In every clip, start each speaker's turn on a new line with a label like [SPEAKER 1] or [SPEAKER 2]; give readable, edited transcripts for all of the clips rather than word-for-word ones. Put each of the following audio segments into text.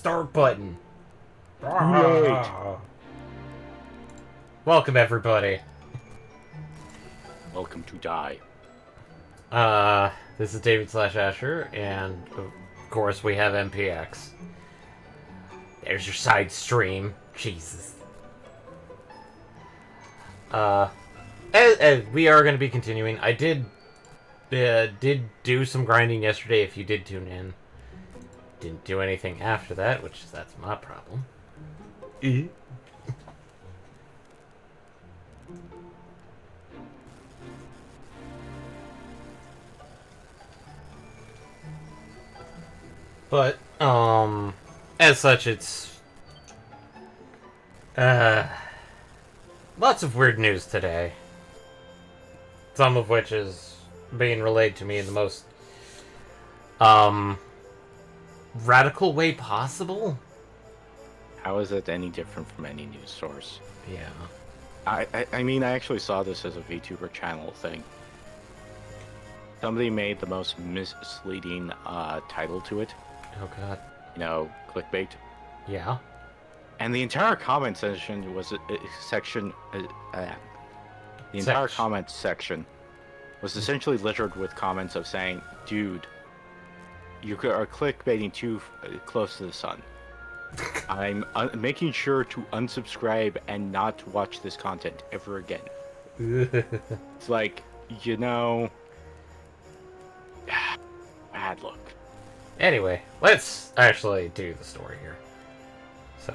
[SPEAKER 1] Start button.
[SPEAKER 2] Too late.
[SPEAKER 1] Welcome, everybody.
[SPEAKER 2] Welcome to die.
[SPEAKER 1] This is David / Asher, and of course we have MPX. There's your side stream. Jesus. We are going to be continuing. I did do some grinding yesterday, if you did tune in. Didn't do anything after that, that's my problem. But, as such, it's, lots of weird news today. Some of which is being relayed to me in the most, radical way possible.
[SPEAKER 2] How is it any different from any news source?
[SPEAKER 1] Yeah.
[SPEAKER 2] I mean, I actually saw this as a VTuber channel thing. Somebody made the most misleading title to it.
[SPEAKER 1] Oh god.
[SPEAKER 2] You know, clickbait.
[SPEAKER 1] Yeah.
[SPEAKER 2] And the entire comment section was comment section was essentially littered with comments of saying, "Dude, you are clickbaiting too close to the sun. I'm making sure to unsubscribe and not watch this content ever again." It's like, you know, bad look.
[SPEAKER 1] Anyway, let's actually do the story here. So,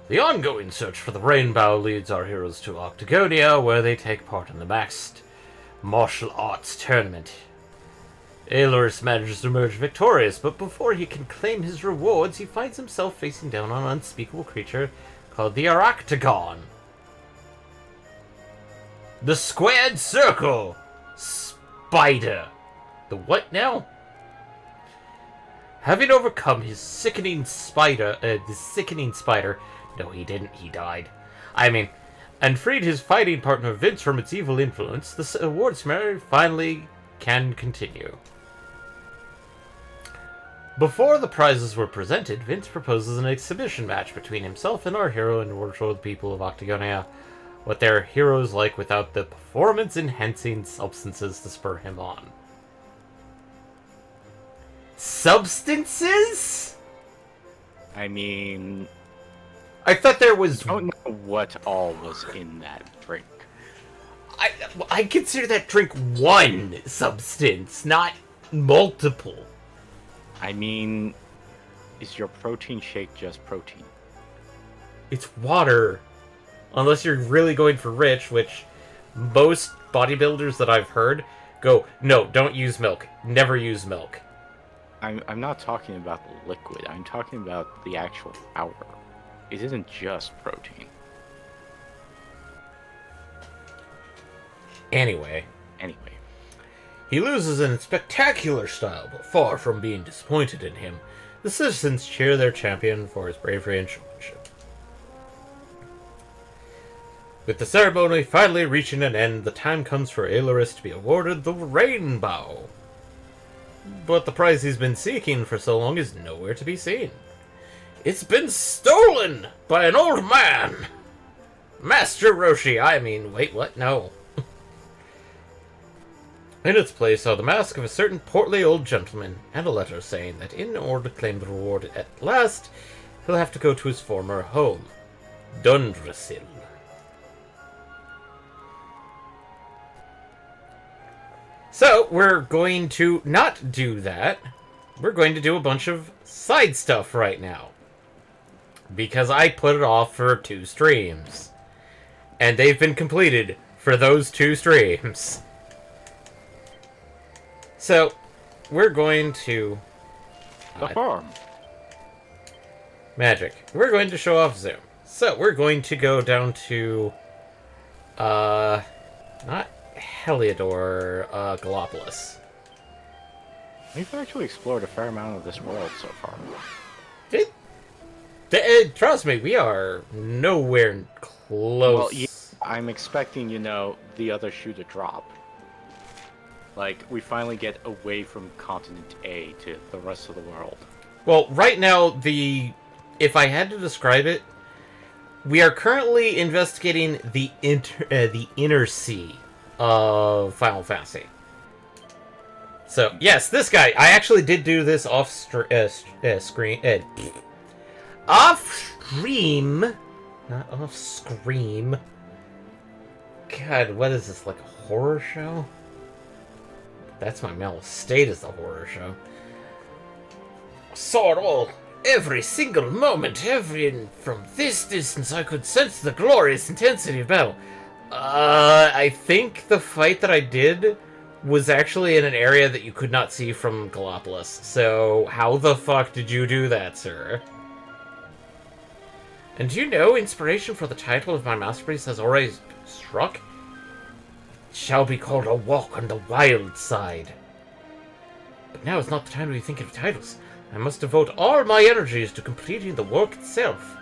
[SPEAKER 1] the ongoing search for the Rainbow leads our heroes to Octagonia, where they take part in the Maxed Martial Arts Tournament. Aelurus manages to emerge victorious, but before he can claim his rewards, he finds himself facing down on an unspeakable creature called the Aractagon. The Squared Circle Spider. The what now? Having overcome his sickening spider, no he didn't, he died. And freed his fighting partner Vince from its evil influence, the award ceremony finally can continue. Before the prizes were presented, Vince proposes an exhibition match between himself and our hero in order to show the people of Octagonia what their heroes like without the performance-enhancing substances to spur him on. Substances?
[SPEAKER 2] I mean,
[SPEAKER 1] I thought there was...
[SPEAKER 2] I don't know what all was in that drink.
[SPEAKER 1] I consider that drink one substance, not multiple.
[SPEAKER 2] I mean, is your protein shake just protein?
[SPEAKER 1] It's water. Unless you're really going for rich, which most bodybuilders that I've heard go, no, don't use milk. Never use milk.
[SPEAKER 2] I'm not talking about the liquid. I'm talking about the actual powder. It isn't just protein.
[SPEAKER 1] Anyway.
[SPEAKER 2] He
[SPEAKER 1] loses in spectacular style, but far from being disappointed in him, the citizens cheer their champion for his bravery and showmanship. With the ceremony finally reaching an end, the time comes for Aelurus to be awarded the Rainbow. But the prize he's been seeking for so long is nowhere to be seen. It's been stolen by an old man! Master Roshi, wait, what? No. In its place are the mask of a certain portly old gentleman, and a letter saying that in order to claim the reward at last, he'll have to go to his former home, Dundrasil. So, we're going to not do that. We're going to do a bunch of side stuff right now. Because I put it off for 2 streams. And they've been completed for those 2 streams. So, we're going to...
[SPEAKER 2] the farm.
[SPEAKER 1] Magic. We're going to show off Zoom. So, we're going to go down to... not Heliodor, Gallopolis.
[SPEAKER 2] We've actually explored a fair amount of this world so far.
[SPEAKER 1] Trust me, we are nowhere close.
[SPEAKER 2] Well, yeah, I'm expecting, the other shoe to drop. Like, we finally get away from continent A to the rest of the world.
[SPEAKER 1] Well, right now, if I had to describe it, we are currently investigating the inner sea of Final Fantasy. So, yes, this guy. I actually did do this screen. Off stream. Not off scream. God, what is this, like a horror show? That's my mental state, is the horror show. Saw it all. Every single moment, from this distance, I could sense the glorious intensity of battle. I think the fight that I did was actually in an area that you could not see from Gallopolis. So, how the fuck did you do that, sir? And do you know, inspiration for the title of my masterpiece has already struck? It shall be called A Walk on the Wild Side. But now is not the time to be thinking of titles. I must devote all my energies to completing the work itself.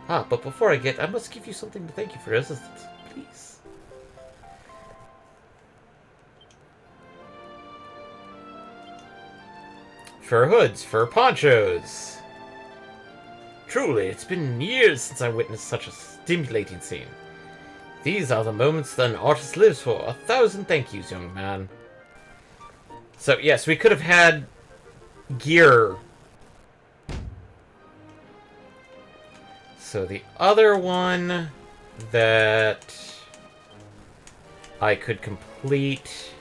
[SPEAKER 1] But before I must give you something to thank you for your assistance. Please. Fur hoods, fur ponchos. Truly, it's been years since I witnessed such a stimulating scene. These are the moments that an artist lives for. 1,000 thank yous, young man. So, yes, we could have had gear. So the other one that I could complete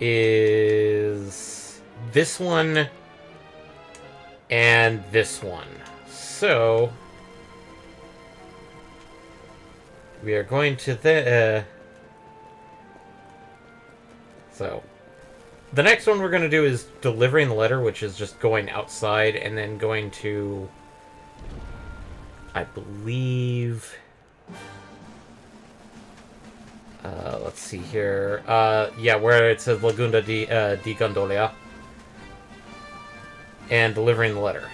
[SPEAKER 1] is this one and this one. So we are going to so the next one we're going to do is delivering the letter, which is just going outside and then going to, I believe, let's see here, yeah, where it says Laguna di Gondolia, and delivering the letter.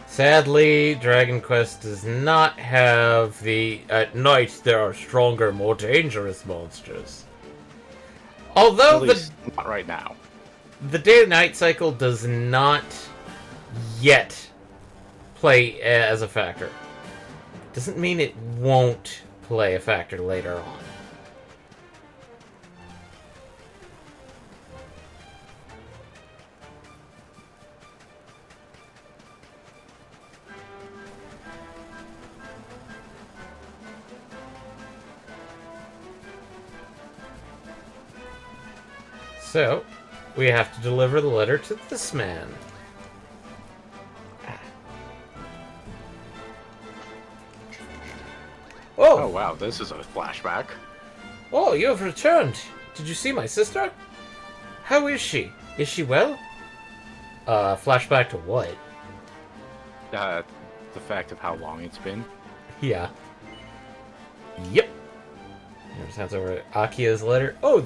[SPEAKER 1] Sadly, Dragon Quest does not have the... At night, there are stronger, more dangerous monsters. Although
[SPEAKER 2] not right now.
[SPEAKER 1] The day-to-night cycle does not yet play as a factor. Doesn't mean it won't play a factor later on. So, we have to deliver the letter to this man.
[SPEAKER 2] Oh wow, this is a flashback.
[SPEAKER 1] Oh, you have returned. Did you see my sister? How is she? Is she well? Flashback to what?
[SPEAKER 2] The fact of how long it's been.
[SPEAKER 1] Yeah. Yep. Here's hands over Akia's letter. Oh,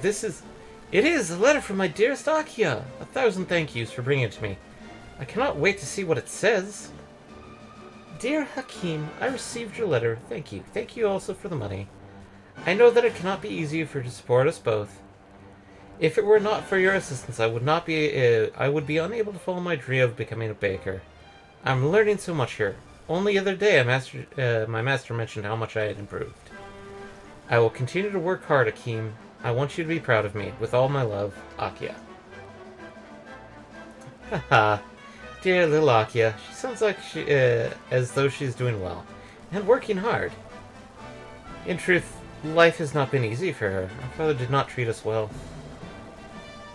[SPEAKER 1] it is a letter from my dearest Akia. 1,000 thank yous for bringing it to me. I cannot wait to see what it says. Dear Hakim, I received your letter. Thank you. Thank you also for the money. I know that it cannot be easy for you to support us both. If it were not for your assistance, I would be unable to follow my dream of becoming a baker. I'm learning so much here. Only the other day, my master mentioned how much I had improved. I will continue to work hard, Hakim. I want you to be proud of me. With all my love, Akia. Haha. Dear little Akia. She sounds like as though she's doing well. And working hard. In truth, life has not been easy for her. Our father did not treat us well.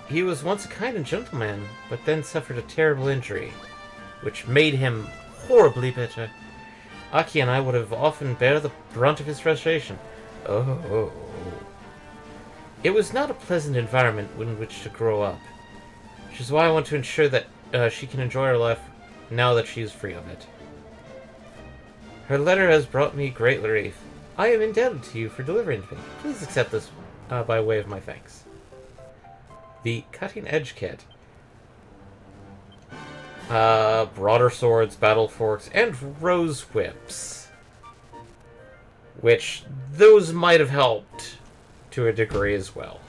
[SPEAKER 1] He was once a kind and gentle man, but then suffered a terrible injury, which made him horribly bitter. Aki and I would have often bear the brunt of his frustration. Oh. It was not a pleasant environment in which to grow up, which is why I want to ensure that she can enjoy her life now that she is free of it. Her letter has brought me great relief. I am indebted to you for delivering it to me. Please accept this by way of my thanks. The Cutting Edge Kit. Broader swords, battle forks, and rose whips. which those might have helped to a degree as well.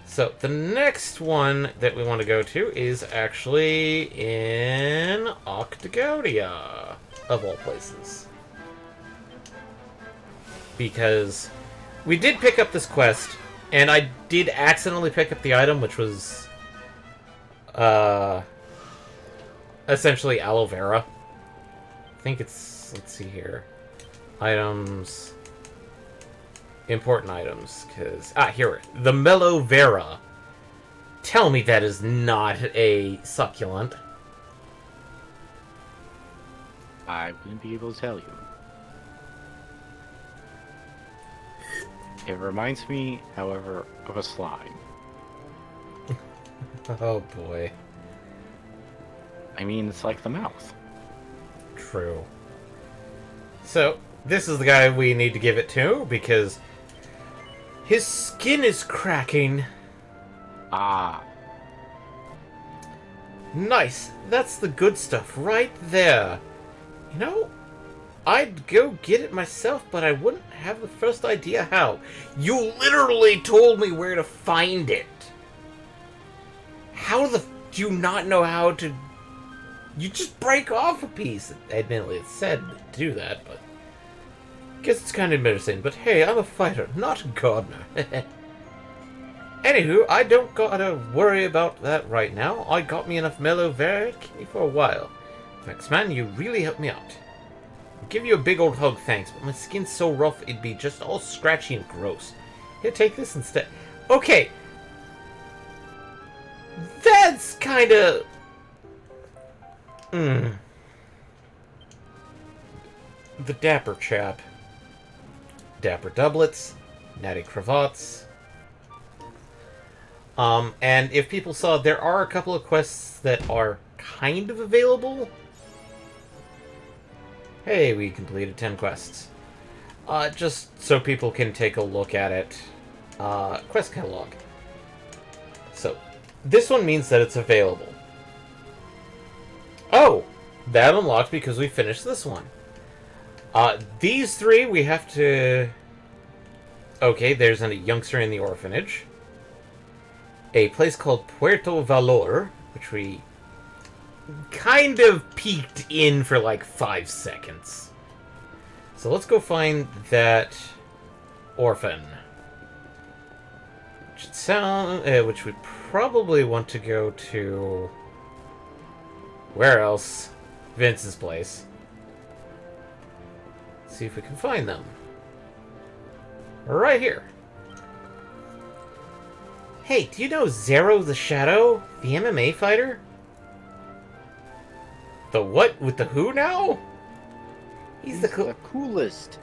[SPEAKER 1] So the next one that we want to go to is actually in Octagonia, of all places. Because we did pick up this quest, and I did accidentally pick up the item, which was essentially aloe vera. I think it's, let's see here, items, important items, because, here, the mellow vera. Tell me that is not a succulent.
[SPEAKER 2] I wouldn't be able to tell you. It reminds me, however, of a slime.
[SPEAKER 1] Oh boy.
[SPEAKER 2] I mean, it's like the mouth.
[SPEAKER 1] True. So, this is the guy we need to give it to, because his skin is cracking.
[SPEAKER 2] Ah.
[SPEAKER 1] Nice. That's the good stuff right there. You know, I'd go get it myself, but I wouldn't have the first idea how. You literally told me where to find it. How the do you not know how to... You just break off a piece. Admittedly, it's said to do that, but... Guess it's kind of embarrassing, but hey, I'm a fighter, not a gardener. Anywho, I don't gotta worry about that right now. I got me enough mellow vera to keep me for a while. Thanks, man, you really helped me out. I'll give you a big old hug, thanks, but my skin's so rough it'd be just all scratchy and gross. Here, take this instead. Okay. That's kinda... The dapper chap. Dapper doublets, natty cravats. And if people saw, there are a couple of quests that are kind of available. Hey, we completed 10 quests. Just so people can take a look at it. Quest catalog. So, this one means that it's available. Oh! That unlocked because we finished this one. These three we have to... Okay, there's a youngster in the orphanage. A place called Puerto Valor, which we kind of peeked in for like 5 seconds. So let's go find that orphan. Which we probably want to go to... Where else? Vince's place. See if we can find them. Right here. Hey, do you know Zero the Shadow? The MMA fighter? The what? With the who now? He's the
[SPEAKER 2] coolest.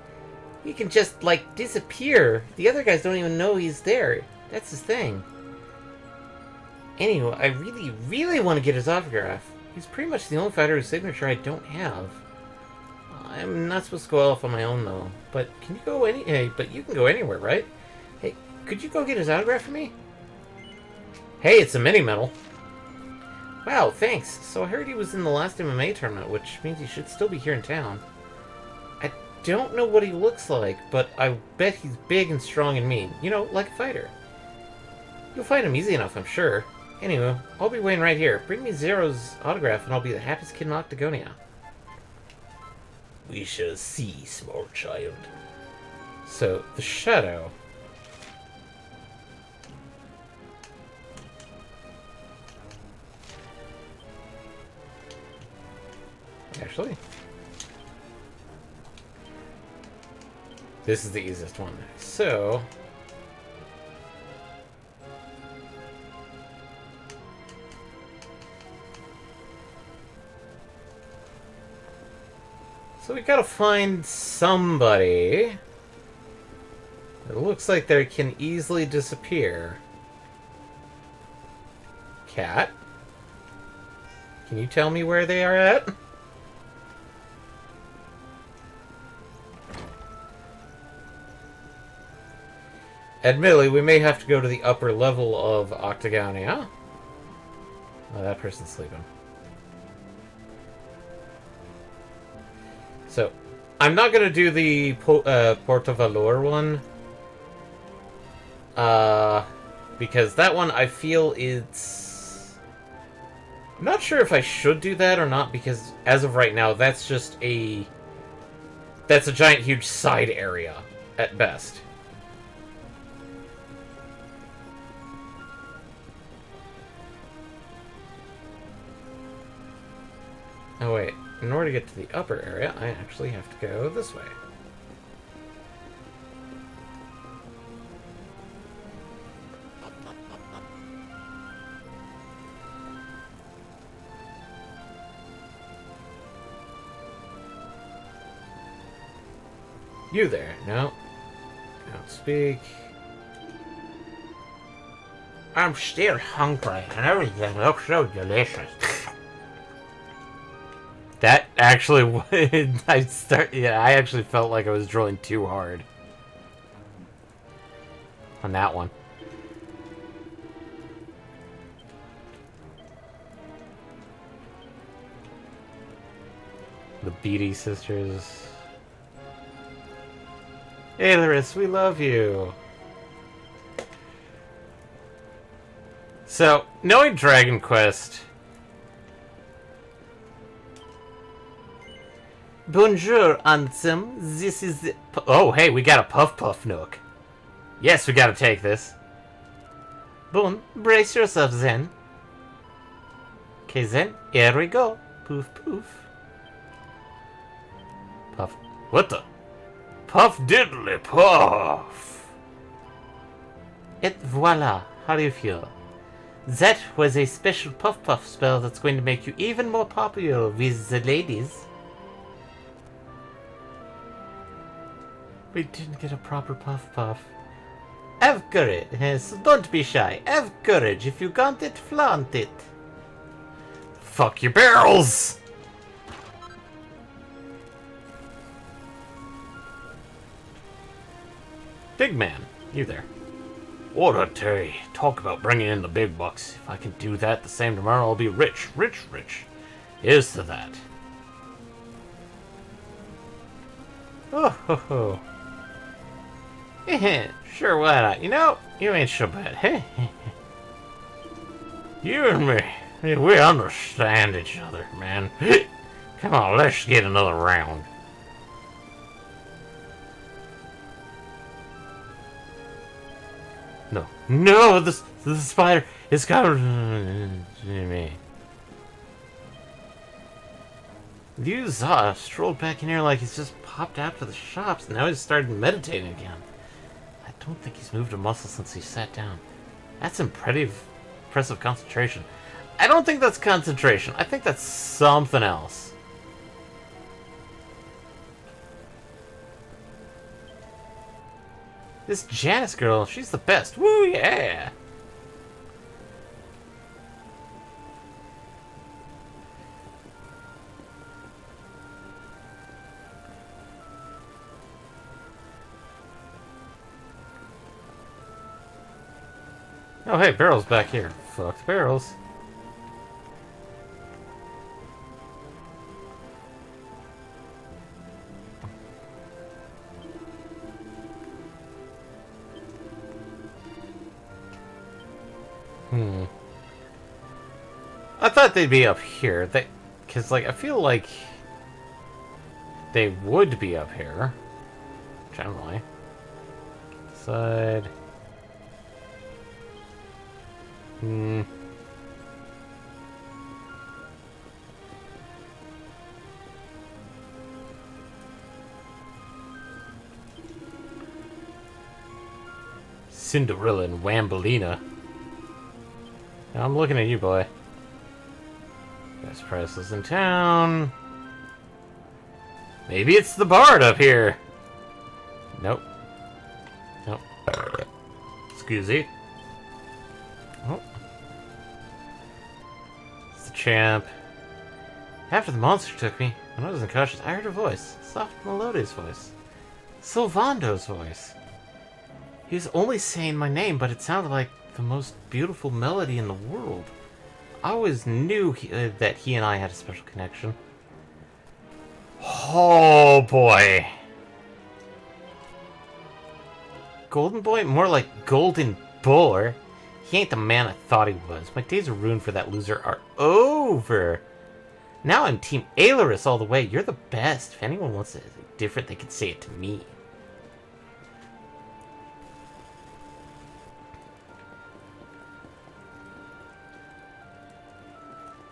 [SPEAKER 1] He can just, like, disappear. The other guys don't even know he's there. That's his thing. Anyway, I really, really want to get his autograph. He's pretty much the only fighter whose signature I don't have. I'm not supposed to go off on my own, though. But can you go Hey, but you can go anywhere, right? Hey, could you go get his autograph for me? Hey, it's a mini-medal. Wow, thanks. So I heard he was in the last MMA tournament, which means he should still be here in town. I don't know what he looks like, but I bet he's big and strong and mean. You know, like a fighter. You'll find him easy enough, I'm sure. Anyway, I'll be waiting right here. Bring me Zero's autograph and I'll be the happiest kid in Octagonia. We shall see, small child. So, the Shadow. Actually, this is the easiest one. So, we gotta find somebody. It looks like they can easily disappear. Cat? Can you tell me where they are at? Admittedly, we may have to go to the upper level of Octagonia. Oh, that person's sleeping. So, I'm not gonna do the Porta Valor one. Because that one I feel it's... I'm not sure if I should do that or not, because as of right now, that's just a... That's a giant, huge side area, at best. Oh wait, in order to get to the upper area, I actually have to go this way. You there? No. Don't speak. I'm still hungry, and everything looks so delicious. That actually, I actually felt like I was drilling too hard on that one. The Beatty sisters. Hey, Laris, we love you. So, knowing Dragon Quest. Bonjour, Ansem. This is the... Oh, hey, we got a Puff Puff Nook. Yes, we gotta take this. Boon, brace yourself, then. Okay, then, here we go. Poof, poof. Puff. What the? Puff diddly puff! Et voila! How do you feel? That was a special puff puff spell that's going to make you even more popular with the ladies. We didn't get a proper puff puff. Have courage, so don't be shy. Have courage. If you got it, flaunt it. Fuck your barrels! Big man, you there. What a day. Talk about bringing in the big bucks. If I can do that the same tomorrow, I'll be rich, rich, rich. Here's to that. Oh, ho, ho. Sure, why not? You know, you ain't so bad. You and me, we understand each other, man. Come on, let's get another round. No. No, the spider is coming to me. You strolled back in here like he's just popped out for the shops. Now he's started meditating again. I don't think he's moved a muscle since he sat down. That's impressive concentration. I don't think that's concentration. I think that's something else. This Janice girl, she's the best. Woo, yeah! Oh, hey, Barrel's back here. Fuck the Barrels. I thought they'd be up here. Because, like, I feel like they would be up here. Generally. Side. Cinderella and Wambolina. Now I'm looking at you, boy. Best prices in town. Maybe it's the Bard up here. Nope. Nope. Excuse me. Oh. It's the champ. After the monster took me, when I was unconscious, I heard a voice. Soft, melodious voice. Sylvando's voice. He was only saying my name, but it sounded like the most beautiful melody in the world. I always knew that he and I had a special connection. Oh boy. Golden boy? More like golden boar. He ain't the man I thought he was. My days of ruin for that loser are over. Now I'm Team Ailerus all the way. You're the best. If anyone wants something different, they can say it to me.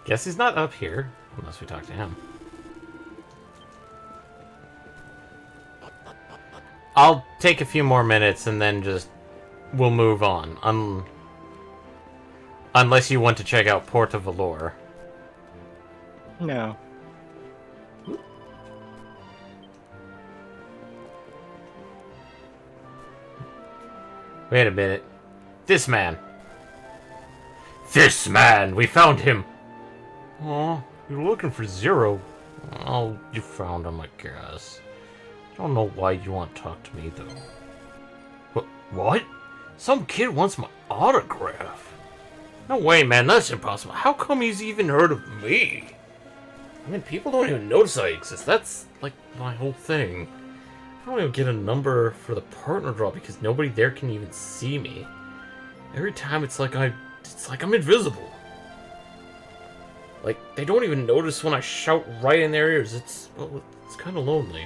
[SPEAKER 1] Guess he's not up here, unless we talk to him. I'll take a few more minutes and then just... we'll move on. Unless you want to check out Porta Valor.
[SPEAKER 2] No.
[SPEAKER 1] Wait a minute. This man! This man! We found him! Oh, you're looking for Zero. Oh, you found him, I guess. I don't know why you want to talk to me, though. What? Some kid wants my autograph? No way, man, that's impossible. How come he's even heard of me? I mean, people don't even notice I exist. That's, like, my whole thing. I don't even get a number for the partner draw because nobody there can even see me. Every time it's like I'm invisible. Like, they don't even notice when I shout right in their ears. It's kind of lonely.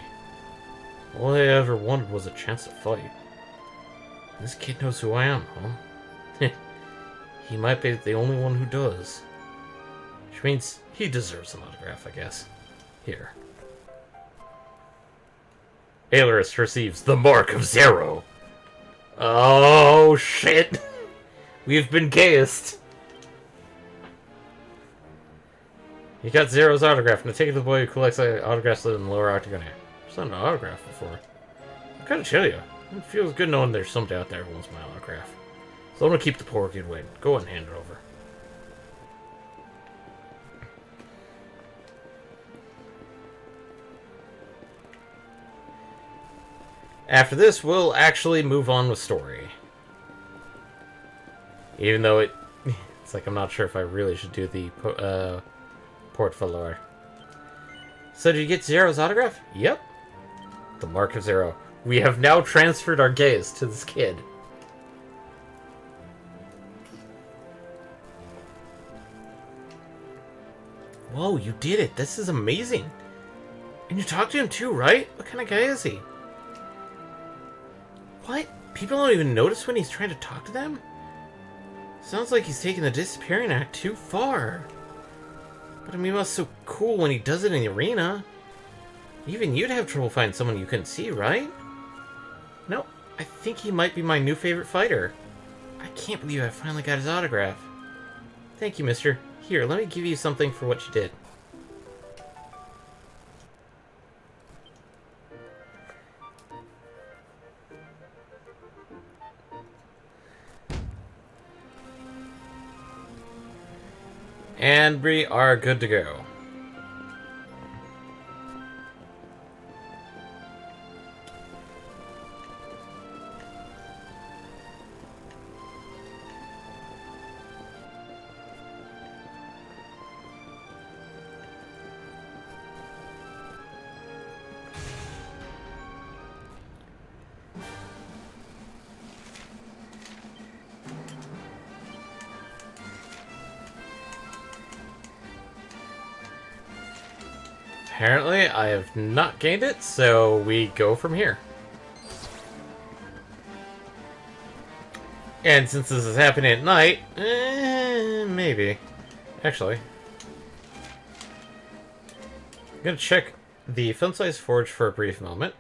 [SPEAKER 1] All I ever wanted was a chance to fight. This kid knows who I am, huh? He might be the only one who does. Which means he deserves an autograph, I guess. Here. Ailerus receives the Mark of Zero. Oh, shit. We've been gayest. You got Zero's autograph. Now take it to the boy who collects autographs in the lower octagon here. There's not an autograph before. I gotta tell you, it feels good knowing there's somebody out there who wants my autograph. So I'm gonna keep the poor kid waiting. Go ahead and hand it over. After this, we'll actually move on with story. Even though it's like I'm not sure if I really should do the Port Valor. So did you get Zero's autograph? Yep. The Mark of Zero. We have now transferred our gaze to this kid. Whoa, you did it. This is amazing. And you talked to him too, right? What kind of guy is he? What? People don't even notice when he's trying to talk to them? Sounds like he's taking the disappearing act too far. But I mean, it was so cool when he does it in the arena. Even you'd have trouble finding someone you couldn't see, right? No, I think he might be my new favorite fighter. I can't believe I finally got his autograph. Thank you, mister. Here, let me give you something for what you did. And we are good to go. Apparently, I have not gained it, so we go from here. And since this is happening at night, maybe. Actually, I'm gonna check the film-size forge for a brief moment.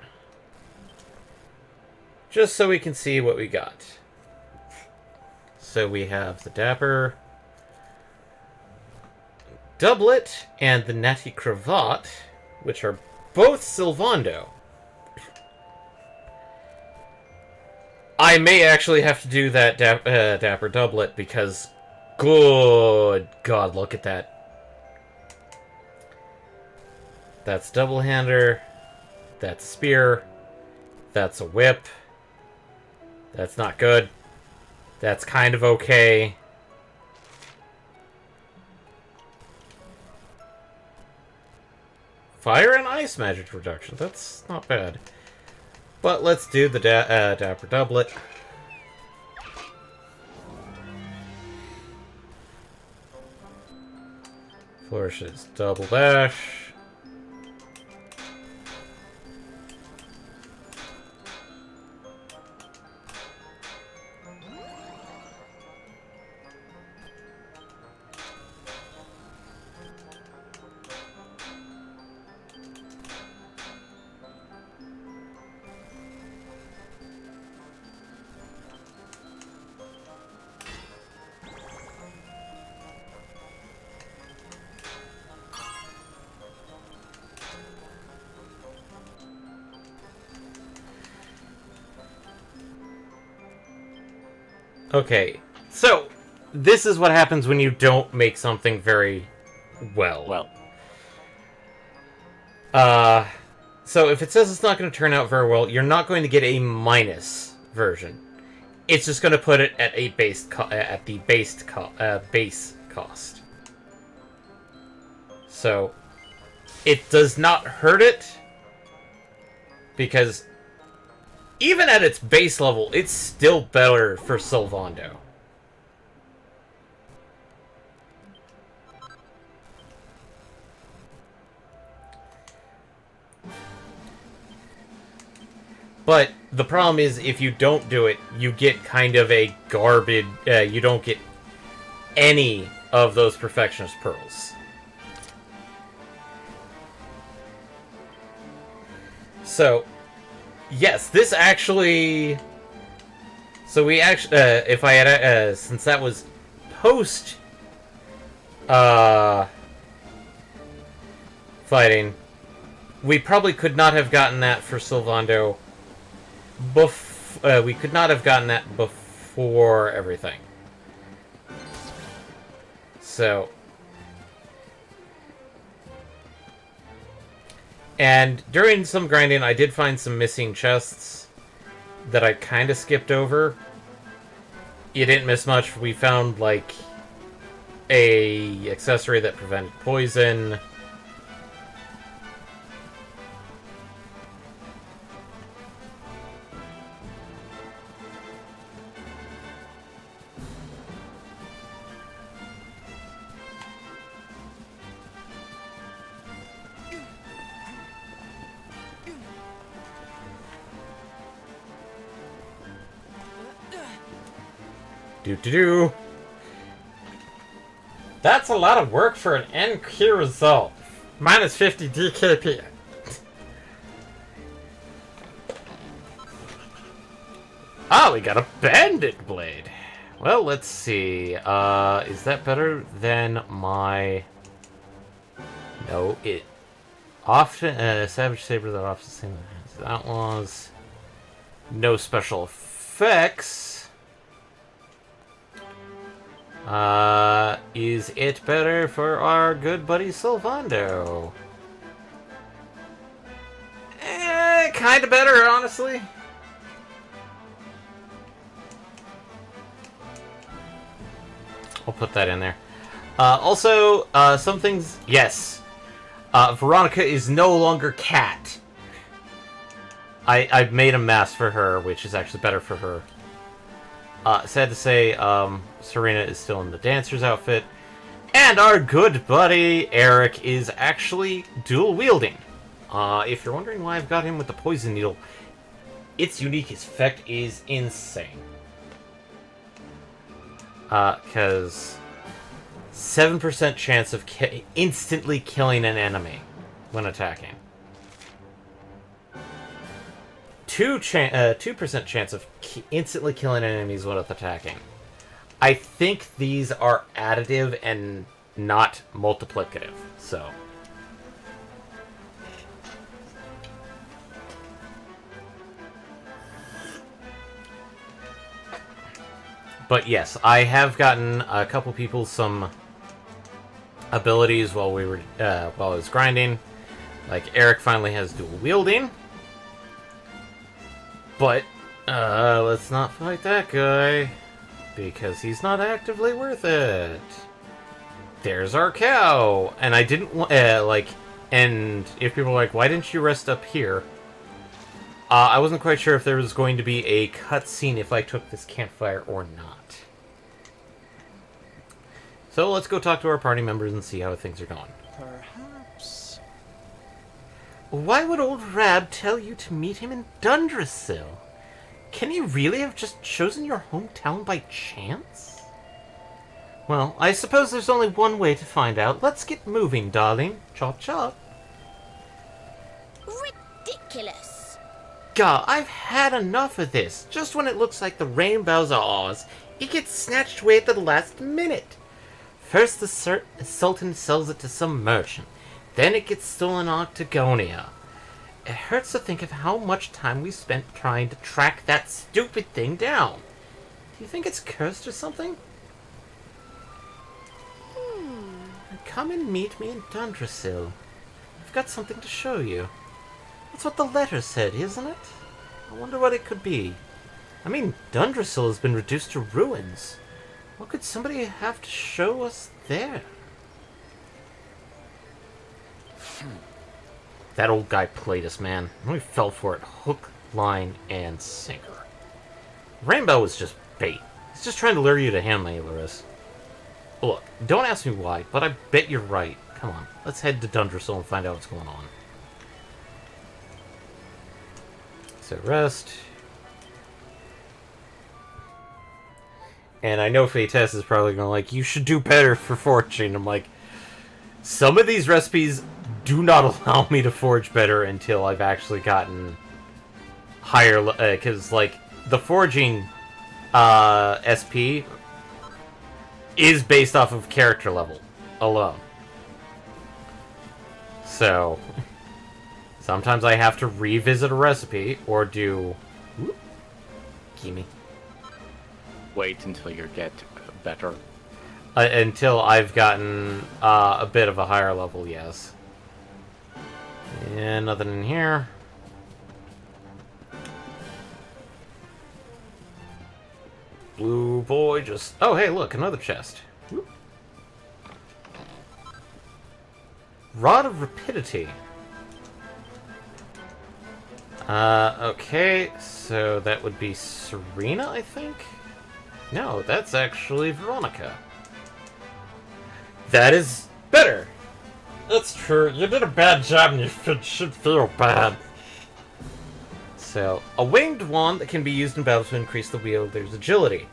[SPEAKER 1] Just so we can see what we got. So we have the Dapper Doublet and the Natty Cravat, which are both Sylvando. I may actually have to do that Dapper Doublet because, good God, look at that. That's Double-hander. That's Spear. That's a Whip. That's not good. That's kind of okay. fire and ice magic reduction. That's not bad. But let's do the Dapper Doublet. Flourishes Double Dash. Okay, so this is what happens when you don't make something very well. So if it says it's not going to turn out very well, you're not going to get a minus version. It's just going to put it at a base cost. So it does not hurt it, because even at its base level, it's still better for Sylvando. But the problem is, if you don't do it, you get kind of a garbage... you don't get any of those Perfectionist Pearls. So... yes, this actually... so we actually... if I had... since that was post... fighting, we probably could not have gotten that for Sylvando... we could not have gotten that before everything. So... and during some grinding, I did find some missing chests that I kind of skipped over. You didn't miss much. We found, like, a accessory that prevented poison. Do-do-do. That's a lot of work for an NQ result. Minus 50 DKP. Oh, we got a bandit blade. Well, let's see. Is that better than my... no, it... often... Savage Saber that often same as Outlaws. No special effects. Is it better for our good buddy Sylvando? Kinda better, honestly. I'll put that in there. Also, some things... yes. Veronica is no longer Cat. I've made a mask for her, which is actually better for her. Sad to say, Serena is still in the dancer's outfit. And our good buddy, Eric, is actually dual-wielding. If you're wondering why I've got him with the Poison Needle, its unique effect is insane. Because 7% chance of instantly killing an enemy when attacking. 2% chance of instantly killing enemies when attacking. I think these are additive and not multiplicative, so... but yes, I have gotten a couple people some abilities while I was grinding. Like, Eric finally has dual wielding. But, let's not fight that guy, because he's not actively worth it. There's our cow! And I didn't, And if people are like, why didn't you rest up here? I wasn't quite sure if there was going to be a cutscene if I took this campfire or not. So let's go talk to our party members and see how things are going.
[SPEAKER 3] Perhaps.
[SPEAKER 1] Why would old Rab tell you to meet him in Dundrasil? Can he really have just chosen your hometown by chance? Well, I suppose there's only one way to find out. Let's get moving, darling. Chop chop.
[SPEAKER 4] Ridiculous.
[SPEAKER 1] Gah, I've had enough of this. Just when it looks like the rainbows are ours, it gets snatched away at the last minute. First the Sultan sells it to some merchant. Then it gets stolen on Octagonia. It hurts to think of how much time we spent trying to track that stupid thing down. Do you think it's cursed or something? Come and meet me in Dundrasil. I've got something to show you. That's what the letter said, isn't it? I wonder what it could be. I mean, Dundrasil has been reduced to ruins. What could somebody have to show us there? That old guy played us, man. We fell for it hook, line, and sinker. Rainbow was just bait. He's just trying to lure you to him, Ailerus. Look, don't ask me why, but I bet you're right. Come on, let's head to Dundrasil and find out what's going on. So rest. And I know Fates is probably going like, you should do better for forging. I'm like, some of these recipes do not allow me to forge better until I've actually gotten higher, because like the forging SP is based off of character level alone. So sometimes I have to revisit a recipe or do gimme.
[SPEAKER 2] Wait until you get better.
[SPEAKER 1] Until I've gotten a bit of a higher level, yes. And nothing in here. Blue boy just... Oh, hey, look, another chest. Whoop. Rod of Rapidity. Okay, so that would be Serena, I think? No, that's actually Veronica. That is better. That's true. You did a bad job and you should feel bad. So, a winged wand that can be used in battle to increase the wielder's agility.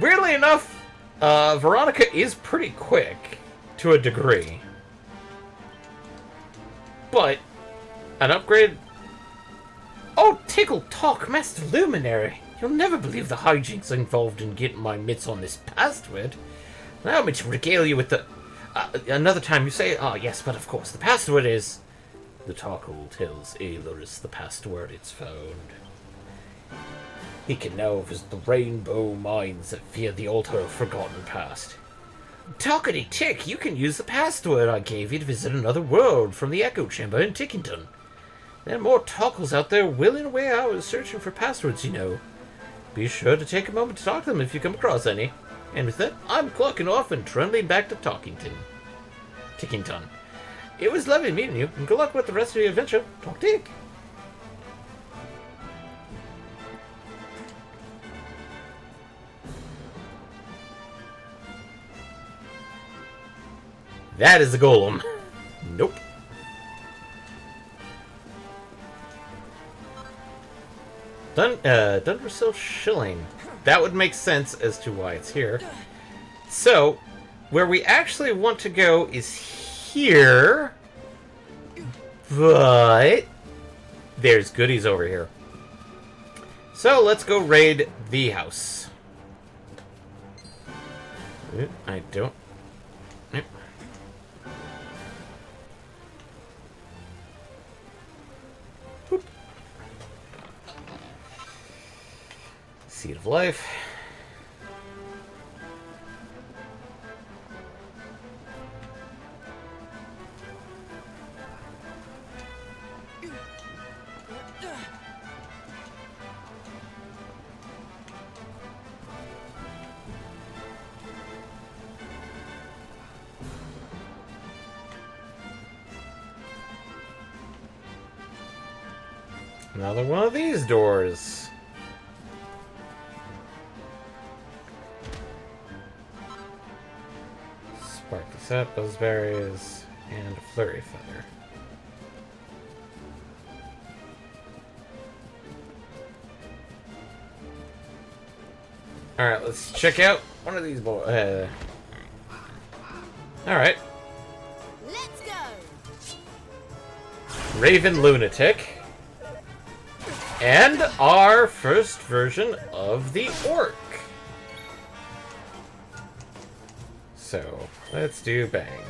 [SPEAKER 1] Weirdly enough, Veronica is pretty quick, to a degree. But, an upgrade... Oh, Tickle Talk, Master Luminary! You'll never believe the hijinks involved in getting my mitts on this password. Allow me to regale you with the... another time you say... Oh, yes, but of course, the password is... The Tarkle tells Ailerus the password it's found. He can now visit the rainbow mines that fear the altar of forgotten past. Talkity Tick, you can use the password I gave you to visit another world from the Echo Chamber in Tickington. There are more Tarkles out there willing away hours searching for passwords, you know. Be sure to take a moment to talk to them if you come across any. And with that, I'm clocking off and trundling back to Tickington. It was lovely meeting you, and good luck with the rest of your adventure. Talk Tick! That is the golem. Nope. Dundrasil Shilling. That would make sense as to why it's here. So, where we actually want to go is here. But there's goodies over here. So, let's go raid the house. I don't... Yep. Seed of Life. Another one of these doors. Sparky Sap, Buzzberries, and a Flurry Feather. Alright, let's check out one of these boys. Alright.
[SPEAKER 3] Let's go.
[SPEAKER 1] Raven Lunatic. And our first version of the Orc. So, let's do Bang.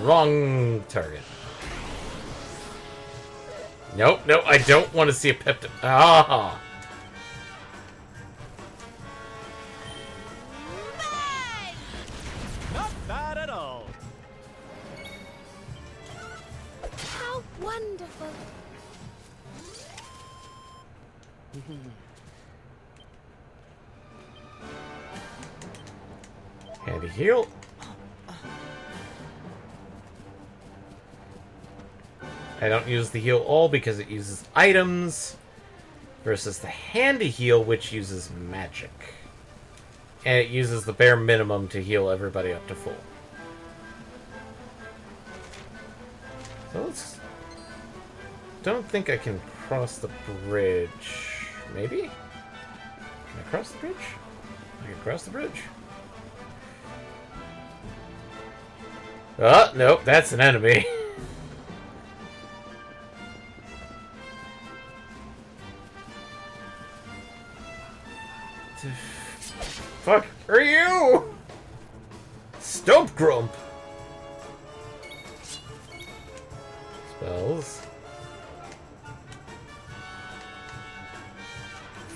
[SPEAKER 1] Wrong target. Nope, no, I don't want to see a peptide. Ah!
[SPEAKER 4] Not bad at all.
[SPEAKER 3] How wonderful.
[SPEAKER 1] Handy heal. I don't use the heal all because it uses items versus the handy heal, which uses magic. And it uses the bare minimum to heal everybody up to full. So let's... Don't think I can cross the bridge. Maybe? Can I cross the bridge? I can cross the bridge. Oh, nope, that's an enemy. Fuck are you? Stump Grump. Spells.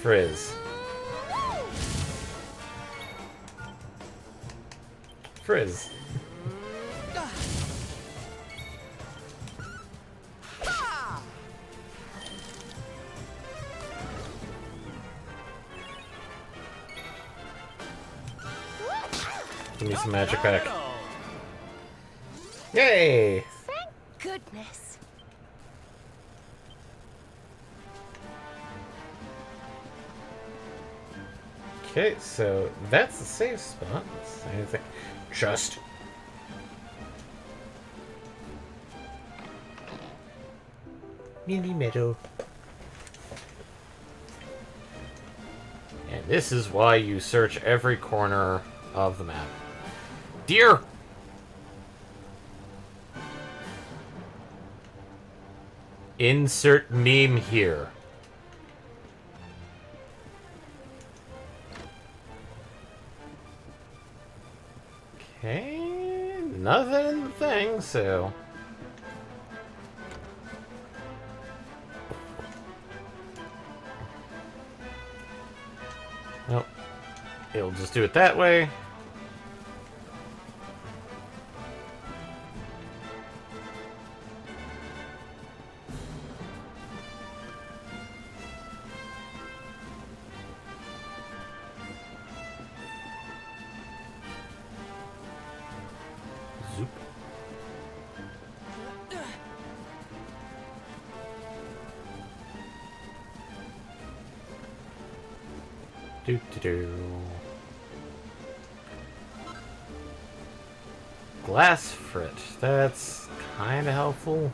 [SPEAKER 1] Frizz. Frizz. Give me some magic back. Yay!
[SPEAKER 3] Thank goodness.
[SPEAKER 1] Okay, so that's the safe spot. Anything? Just. Mini Meadow. And this is why you search every corner of the map. Deer! Insert meme here. Okay, nothing in the thing, so... Nope. It'll just do it that way. Zoop. Do-do-do. Glass frit. That's kind of helpful.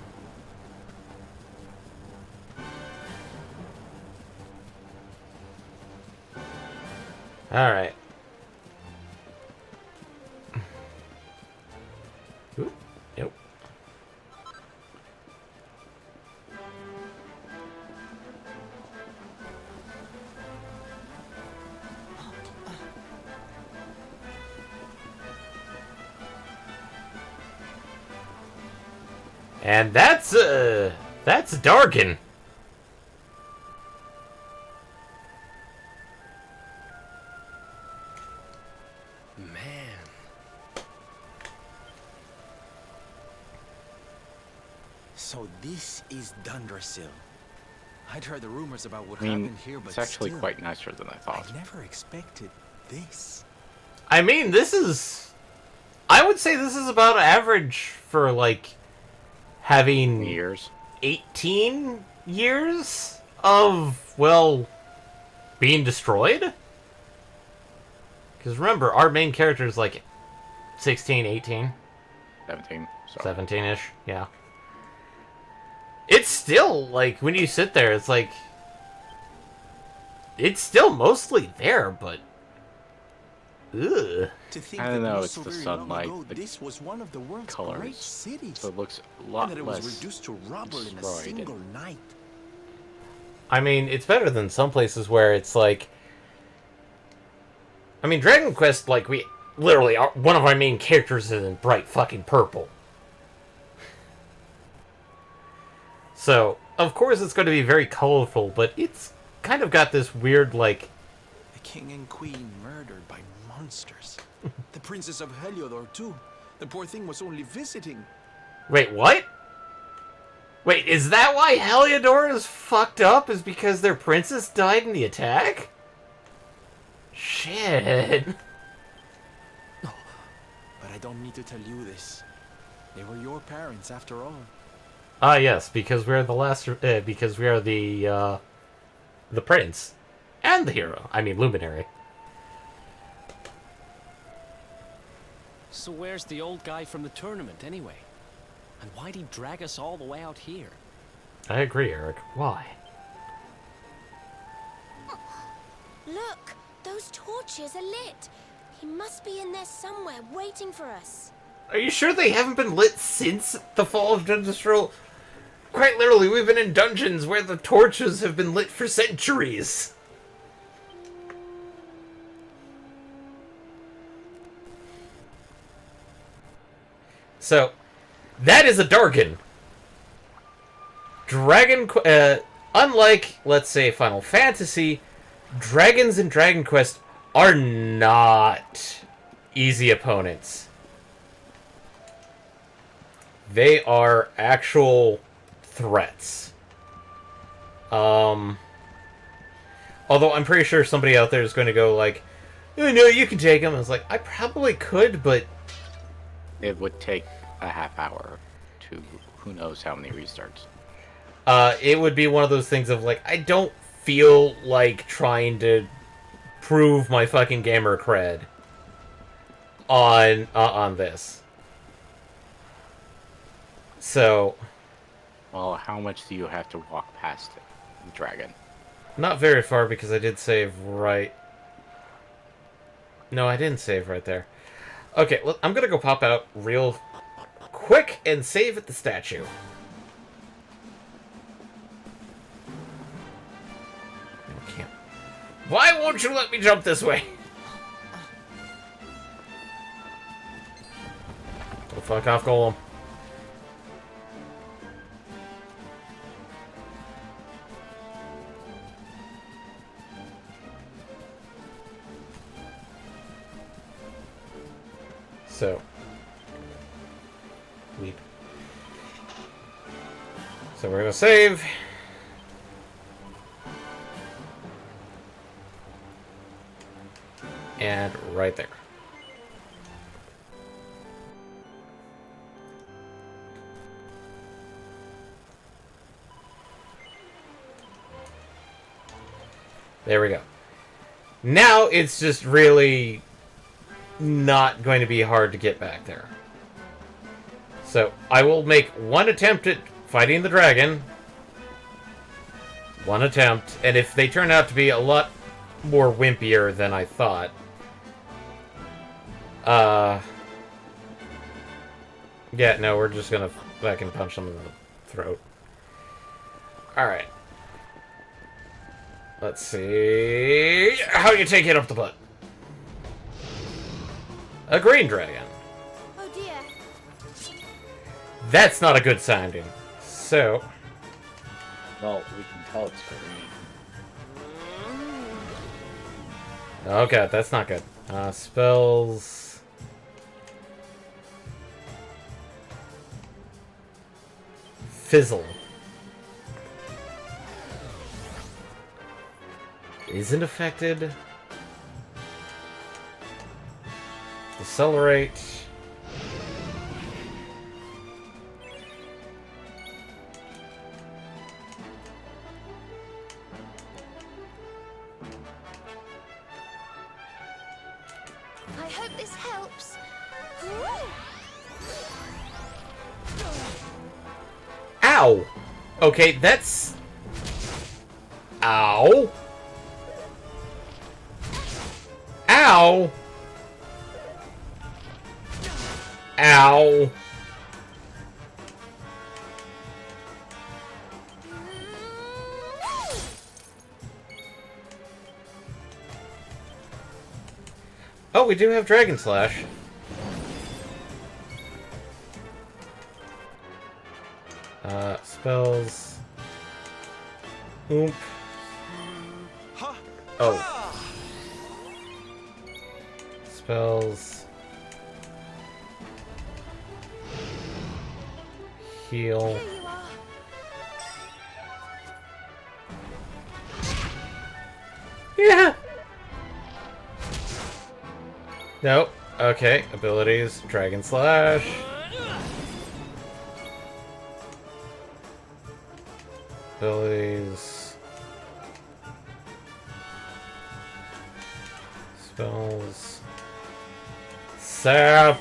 [SPEAKER 1] Alright. Oop. Yep. And that's Darkin.
[SPEAKER 4] Man.
[SPEAKER 5] So this is Dundrasil. I'd heard the rumors about what
[SPEAKER 2] I mean,
[SPEAKER 5] happened here, but
[SPEAKER 2] it's actually
[SPEAKER 5] still,
[SPEAKER 2] quite nicer than I thought.
[SPEAKER 5] I never expected this.
[SPEAKER 1] I mean, this is... I would say this is about average for, like, having...
[SPEAKER 2] Years.
[SPEAKER 1] 18 years of, well, being destroyed? Because remember, our main character is, like, 16, 18?
[SPEAKER 2] 17. So.
[SPEAKER 1] 17-ish, yeah. It's still, like, when you sit there, it's like... It's still mostly there, but... Ugh.
[SPEAKER 5] To think
[SPEAKER 2] I don't
[SPEAKER 5] that
[SPEAKER 2] know,
[SPEAKER 5] not
[SPEAKER 2] it's
[SPEAKER 5] so
[SPEAKER 2] the
[SPEAKER 5] very
[SPEAKER 2] sunlight,
[SPEAKER 5] long ago,
[SPEAKER 2] the
[SPEAKER 5] this was one of the world's
[SPEAKER 2] colors.
[SPEAKER 5] great cities.
[SPEAKER 2] So it looks a
[SPEAKER 5] and
[SPEAKER 2] lot
[SPEAKER 5] that it was
[SPEAKER 2] less
[SPEAKER 5] reduced to rubble in a
[SPEAKER 2] destroyed
[SPEAKER 5] single night.
[SPEAKER 1] I mean, it's better than some places where it's like... I mean, Dragon Quest, like, we... Literally, one of our main characters is in bright fucking purple. So, of course it's going to be very colorful, but it's kind of got this weird, like...
[SPEAKER 5] The king and queen murdered by monsters. The princess of Heliodor, too. The poor thing was only visiting.
[SPEAKER 1] Wait, what? Wait, is that why Heliodor is fucked up? Is because their princess died in the attack? Shit.
[SPEAKER 5] But I don't need to tell you this. They were your parents, after all.
[SPEAKER 1] Ah, yes, because we're the last... because we are the prince. And the hero. I mean, luminary.
[SPEAKER 4] So where's the old guy from the tournament, anyway? And why'd he drag us all the way out here?
[SPEAKER 1] I agree, Eric. Why?
[SPEAKER 3] Look, those torches are lit. He must be in there somewhere, waiting for us.
[SPEAKER 1] Are you sure they haven't been lit since the fall of Dundrasil? Quite literally, we've been in dungeons where the torches have been lit for centuries. So, that is a Dargan. Unlike, let's say, Final Fantasy, dragons in Dragon Quest are not easy opponents. They are actual threats. Although I'm pretty sure somebody out there is going to go like, oh, no, you can take them. I was like, I probably could, but...
[SPEAKER 2] It would take a half hour to who knows how many restarts.
[SPEAKER 1] It would be one of those things of like, I don't feel like trying to prove my fucking gamer cred on this. So...
[SPEAKER 2] Well, how much do you have to walk past it, dragon?
[SPEAKER 1] Not very far, because I did save right... No, I didn't save right there. Okay, well, I'm gonna go pop out real quick and save at the statue. No, I can't. Why won't you let me jump this way? Oh, fuck off, Golem. So, leap. So we're gonna save. And right there. There we go. Now it's just really not going to be hard to get back there. So, I will make one attempt at fighting the dragon. One attempt. And if they turn out to be a lot more wimpier than I thought... Yeah, no, we're just gonna fucking punch them in the throat. Alright. Let's see... How do you take it up the butt? A green dragon.
[SPEAKER 3] Oh dear.
[SPEAKER 1] That's not a good sounding. So,
[SPEAKER 2] Well, we can tell it's green.
[SPEAKER 1] oh god, that's not good. Spells. Fizzle. Isn't affected. Decelerate.
[SPEAKER 3] I hope this helps.
[SPEAKER 1] Ow! Okay, that's... Ow! Ow! Ow! Oh, we do have Dragon Slash. Spells. Oomph. Oh. Spells. Heal.
[SPEAKER 3] Here you are.
[SPEAKER 1] Yeah! Nope. Okay. Abilities. Dragon Slash. Abilities. Spells. Sap.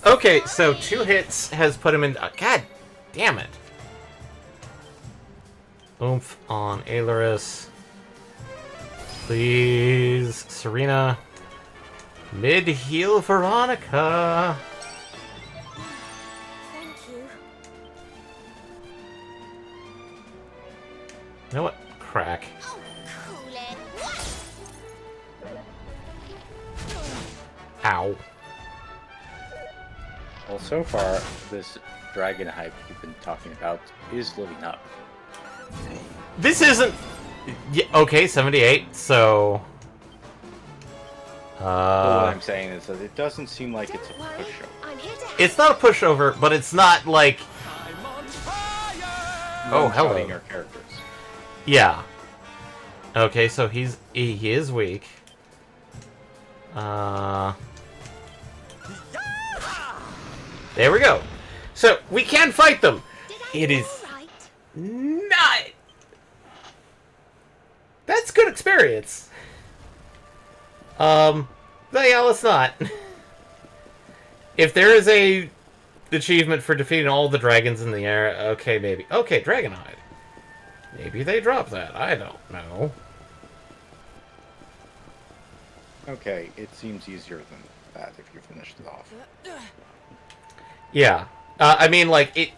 [SPEAKER 1] Okay, so 2 hits has put him in... God damn it. Oomph on Ailerus. Please, Serena. Mid-heal Veronica.
[SPEAKER 3] Thank you.
[SPEAKER 1] You know what? Crack.
[SPEAKER 3] Oh, cool it. What?
[SPEAKER 1] Ow.
[SPEAKER 2] Well, so far, this dragon hype you've been talking about is living up.
[SPEAKER 1] This isn't... Yeah, okay, 78, so...
[SPEAKER 2] But what I'm saying is that it doesn't seem like it's a
[SPEAKER 3] Don't worry.
[SPEAKER 2] pushover.
[SPEAKER 3] I'm here to help.
[SPEAKER 1] It's not a pushover, but it's not like...
[SPEAKER 4] I'm on fire!
[SPEAKER 1] Oh,
[SPEAKER 2] I'm
[SPEAKER 1] hello.
[SPEAKER 2] showing our characters.
[SPEAKER 1] Yeah. Okay, so he is weak. There we go. So, we can fight them.
[SPEAKER 3] Did I
[SPEAKER 1] It
[SPEAKER 3] do
[SPEAKER 1] is
[SPEAKER 3] all right?
[SPEAKER 1] not... That's good experience. But yeah, let's not. If there is a achievement for defeating all the dragons in the air, okay, maybe. Okay, Dragonhide. Maybe they drop that. I don't know.
[SPEAKER 2] Okay, it seems easier than that if you finished it off.
[SPEAKER 1] Yeah. I mean, like, it...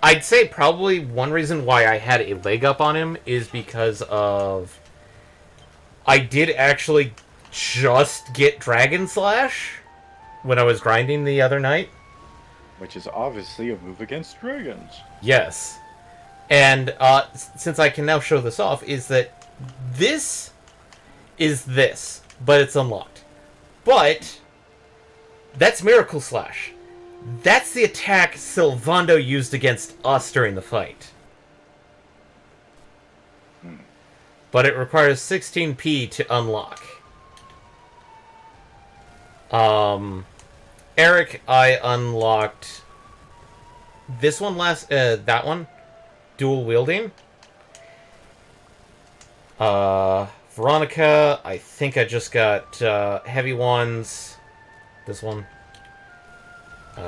[SPEAKER 1] I'd say probably one reason why I had a leg up on him is because of... I did actually just get Dragon Slash when I was grinding the other night.
[SPEAKER 2] Which is obviously a move against dragons.
[SPEAKER 1] Yes. And since I can now show this off, is that this is this, but it's unlocked. But that's Miracle Slash. That's the attack Sylvando used against us during the fight. But it requires 16p to unlock. Eric, I unlocked this one that one, dual wielding. Veronica, I think I just got heavy ones. This one.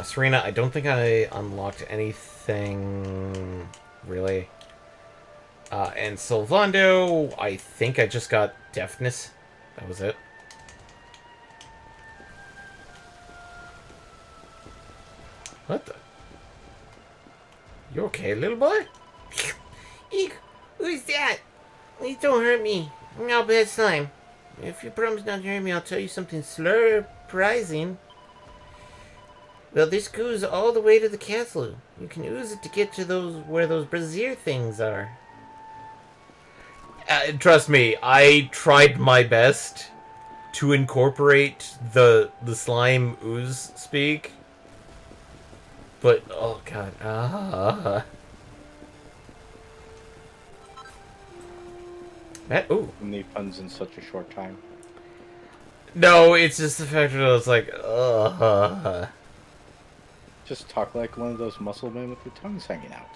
[SPEAKER 1] Serena, I don't think I unlocked anything really. And Sylvando, I think I just got deafness. That was it. What the? You okay, little boy?
[SPEAKER 6] Eek, who's that? Please don't hurt me. No bad time. If you promise not to hurt me, I'll tell you something surprising. Well, this goes all the way to the castle. You can use it to get to where those brazier things are.
[SPEAKER 1] Trust me, I tried my best to incorporate the slime ooze speak, but oh god, ooh.
[SPEAKER 2] Need puns in such a short time.
[SPEAKER 1] No, it's just the fact that I was like,
[SPEAKER 2] Just talk like one of those muscle men with their tongues hanging out.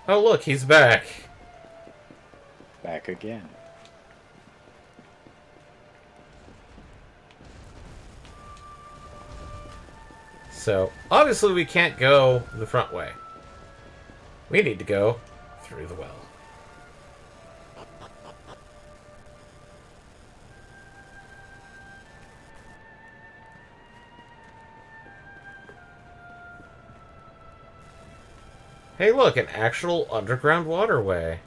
[SPEAKER 1] Oh look, he's back.
[SPEAKER 2] Back again.
[SPEAKER 1] So, obviously we can't go the front way. We need to go through the well. Hey look, an actual underground waterway.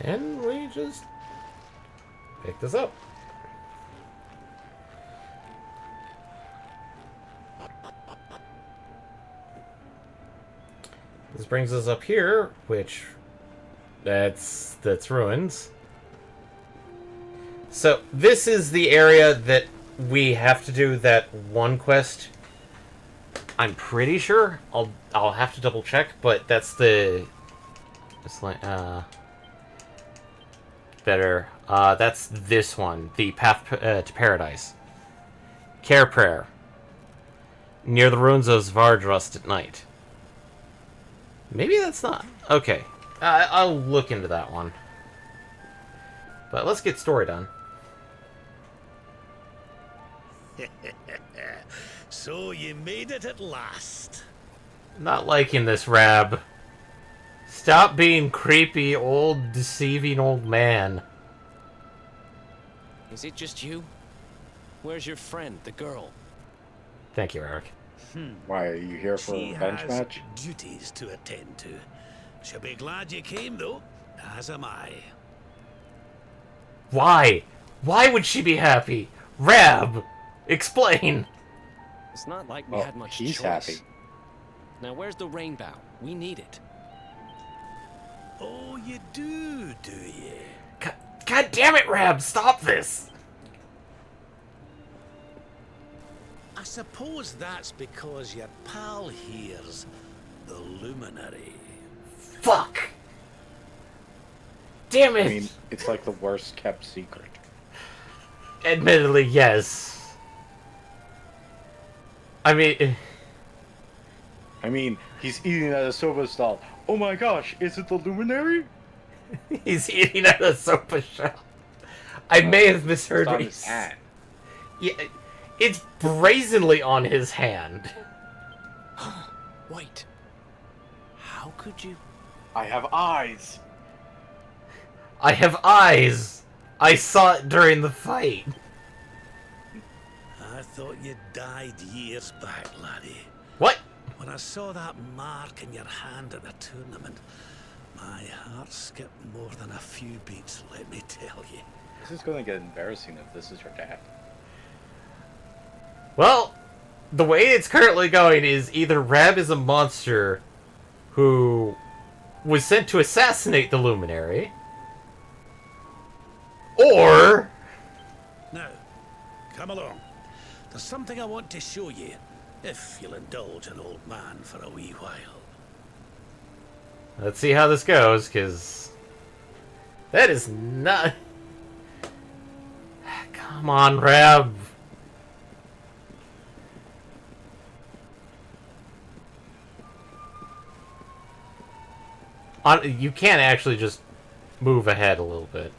[SPEAKER 1] And we just pick this up. This brings us up here, which that's ruins. So this is the area that we have to do that one quest. I'm pretty sure. I'll have to double check, but that's the it's like better. That's this one, the path to paradise. Care prayer. Near the ruins of Svardrust at night. Maybe that's not... Okay. I'll look into that one. But let's get story done.
[SPEAKER 7] So you made it at last.
[SPEAKER 1] Not liking this, Rab. Stop being creepy, old, deceiving old man.
[SPEAKER 4] Is it just you? Where's your friend, the girl?
[SPEAKER 1] Thank you, Eric.
[SPEAKER 2] Why, are you here for
[SPEAKER 7] She
[SPEAKER 2] a bench
[SPEAKER 7] has
[SPEAKER 2] match?
[SPEAKER 7] duties to attend to. She'll be glad you came, though, as am I.
[SPEAKER 1] Why? Why would she be happy? Rab! Explain!
[SPEAKER 4] It's not like we
[SPEAKER 2] Well,
[SPEAKER 4] had much
[SPEAKER 2] he's
[SPEAKER 4] choice.
[SPEAKER 2] happy.
[SPEAKER 4] Now where's the rainbow? We need it.
[SPEAKER 7] Oh, you do you?
[SPEAKER 1] God damn it, Rab! Stop this!
[SPEAKER 7] I suppose that's because your pal here's the luminary.
[SPEAKER 1] Fuck! Damn it!
[SPEAKER 2] I mean, it's like the worst kept secret.
[SPEAKER 1] Admittedly, yes. I mean,
[SPEAKER 2] he's eating at a soba stall. Oh my gosh, is it the luminary?
[SPEAKER 1] he's eating at a sofa shop. I may have misheard
[SPEAKER 2] It's on
[SPEAKER 1] what
[SPEAKER 2] his hand.
[SPEAKER 1] Yeah, it's brazenly on his hand.
[SPEAKER 4] Wait. How could you?
[SPEAKER 2] I have eyes.
[SPEAKER 1] I have eyes. I saw it during the fight.
[SPEAKER 7] I thought you died years back, laddie.
[SPEAKER 1] What?
[SPEAKER 7] When I saw that mark in your hand at the tournament, my heart skipped more than a few beats, let me tell you.
[SPEAKER 2] This is gonna get embarrassing if this is your dad.
[SPEAKER 1] Well, the way it's currently going is either Rab is a monster who was sent to assassinate the Luminary, or...
[SPEAKER 7] Now, come along. There's something I want to show you, if you'll indulge an old man for a wee while.
[SPEAKER 1] Let's see how this goes, because... That is not... Come on, Rab. You can't actually just move ahead a little bit.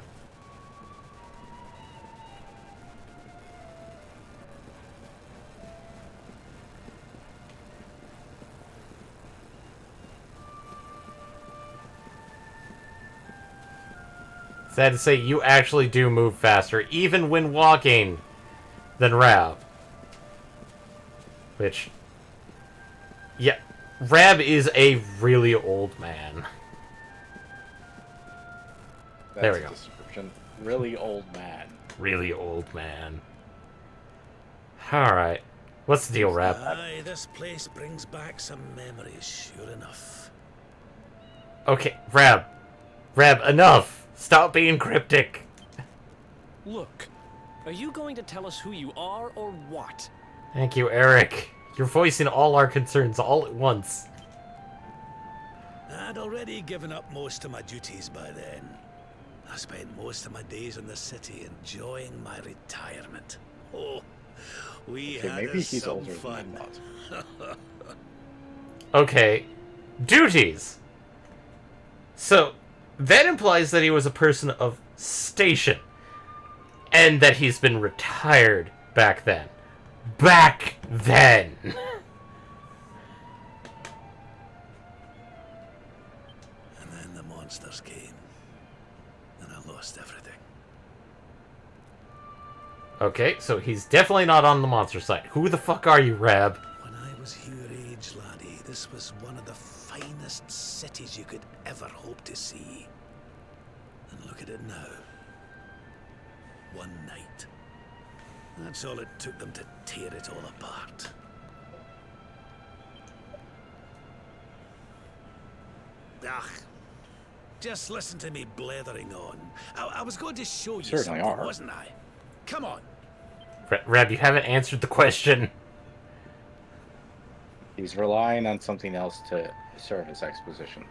[SPEAKER 1] Sad to say, you actually do move faster, even when walking, than Rab. Which... yeah, Rab is a really old man.
[SPEAKER 2] That's
[SPEAKER 1] There we
[SPEAKER 2] a
[SPEAKER 1] go.
[SPEAKER 2] description. Really old man.
[SPEAKER 1] Really old man. Alright. What's the deal, Rab?
[SPEAKER 7] Aye, this place brings back some memories, sure enough.
[SPEAKER 1] Okay, Rab. Rab, enough! Stop being cryptic!
[SPEAKER 4] Look, are you going to tell us who you are or what?
[SPEAKER 1] Thank you, Eric. You're voicing all our concerns all at once.
[SPEAKER 7] I'd already given up most of my duties by then. I spent most of my days in the city enjoying my retirement. Oh, we
[SPEAKER 2] Okay,
[SPEAKER 7] had
[SPEAKER 2] maybe
[SPEAKER 7] us
[SPEAKER 2] he's
[SPEAKER 7] some
[SPEAKER 2] older
[SPEAKER 7] fun.
[SPEAKER 2] than I thought.
[SPEAKER 1] Okay. Duties! So, that implies that he was a person of station. And that he's been retired back then. Back then!
[SPEAKER 7] And then the monsters came, and I lost everything.
[SPEAKER 1] Okay, so he's definitely not on the monster side. Who the fuck are you, Rab?
[SPEAKER 7] When I was your age, laddie, this was one of the finest cities you could ever hope to see. And look at it now. One night. That's all it took them to tear it all apart. Ugh. Just listen to me blethering on. I was going to show you
[SPEAKER 2] Certainly
[SPEAKER 7] something,
[SPEAKER 2] are.
[SPEAKER 7] wasn't I? Come on.
[SPEAKER 1] Rab, you haven't answered the question.
[SPEAKER 2] He's relying on something else to serve as exposition.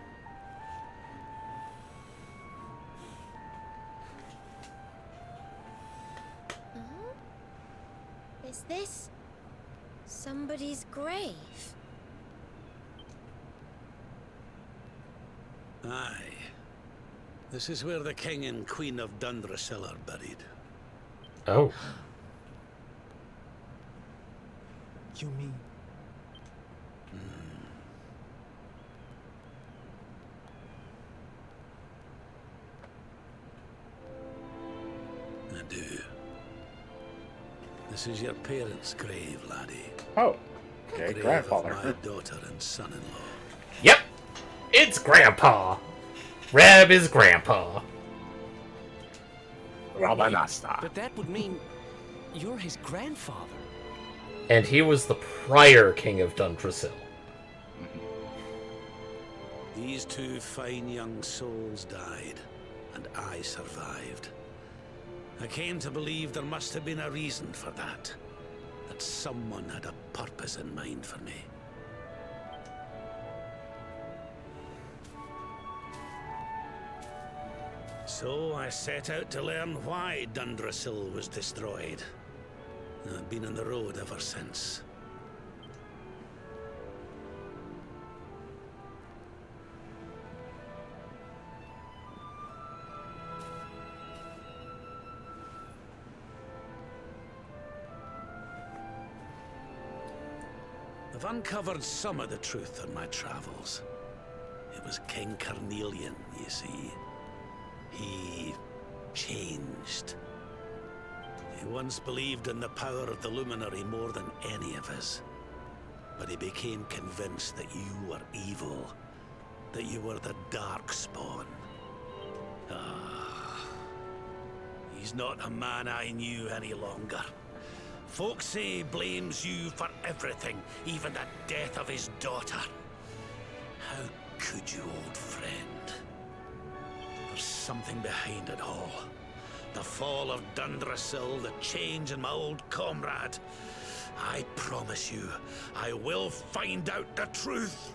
[SPEAKER 3] Is this somebody's grave?
[SPEAKER 7] Aye. This is where the King and Queen of Dundrasil are buried.
[SPEAKER 1] Oh.
[SPEAKER 5] You mean
[SPEAKER 7] I do. This is your parents' grave, laddie.
[SPEAKER 2] Oh,
[SPEAKER 7] The
[SPEAKER 2] okay,
[SPEAKER 7] grave
[SPEAKER 2] grandfather.
[SPEAKER 7] of my daughter and son-in-law.
[SPEAKER 1] Yep! It's Grandpa! Rab is Grandpa.
[SPEAKER 2] Rabanasta.
[SPEAKER 4] But that would mean you're his grandfather.
[SPEAKER 1] And he was the prior king of Dundrasil.
[SPEAKER 7] These two fine young souls died, and I survived. I came to believe there must have been a reason for that. That someone had a purpose in mind for me. So I set out to learn why Dundrasil was destroyed. I've been on the road ever since. I've uncovered some of the truth on my travels. It was King Carnelian, you see. He changed. He once believed in the power of the luminary more than any of us. But he became convinced that you were evil. That you were the Darkspawn. Ah. He's not a man I knew any longer. Folks say he blames you for everything, even the death of his daughter. How could you, old friend? There's something behind it all. The fall of Dundrasil, the change in my old comrade. I promise you, I will find out the truth.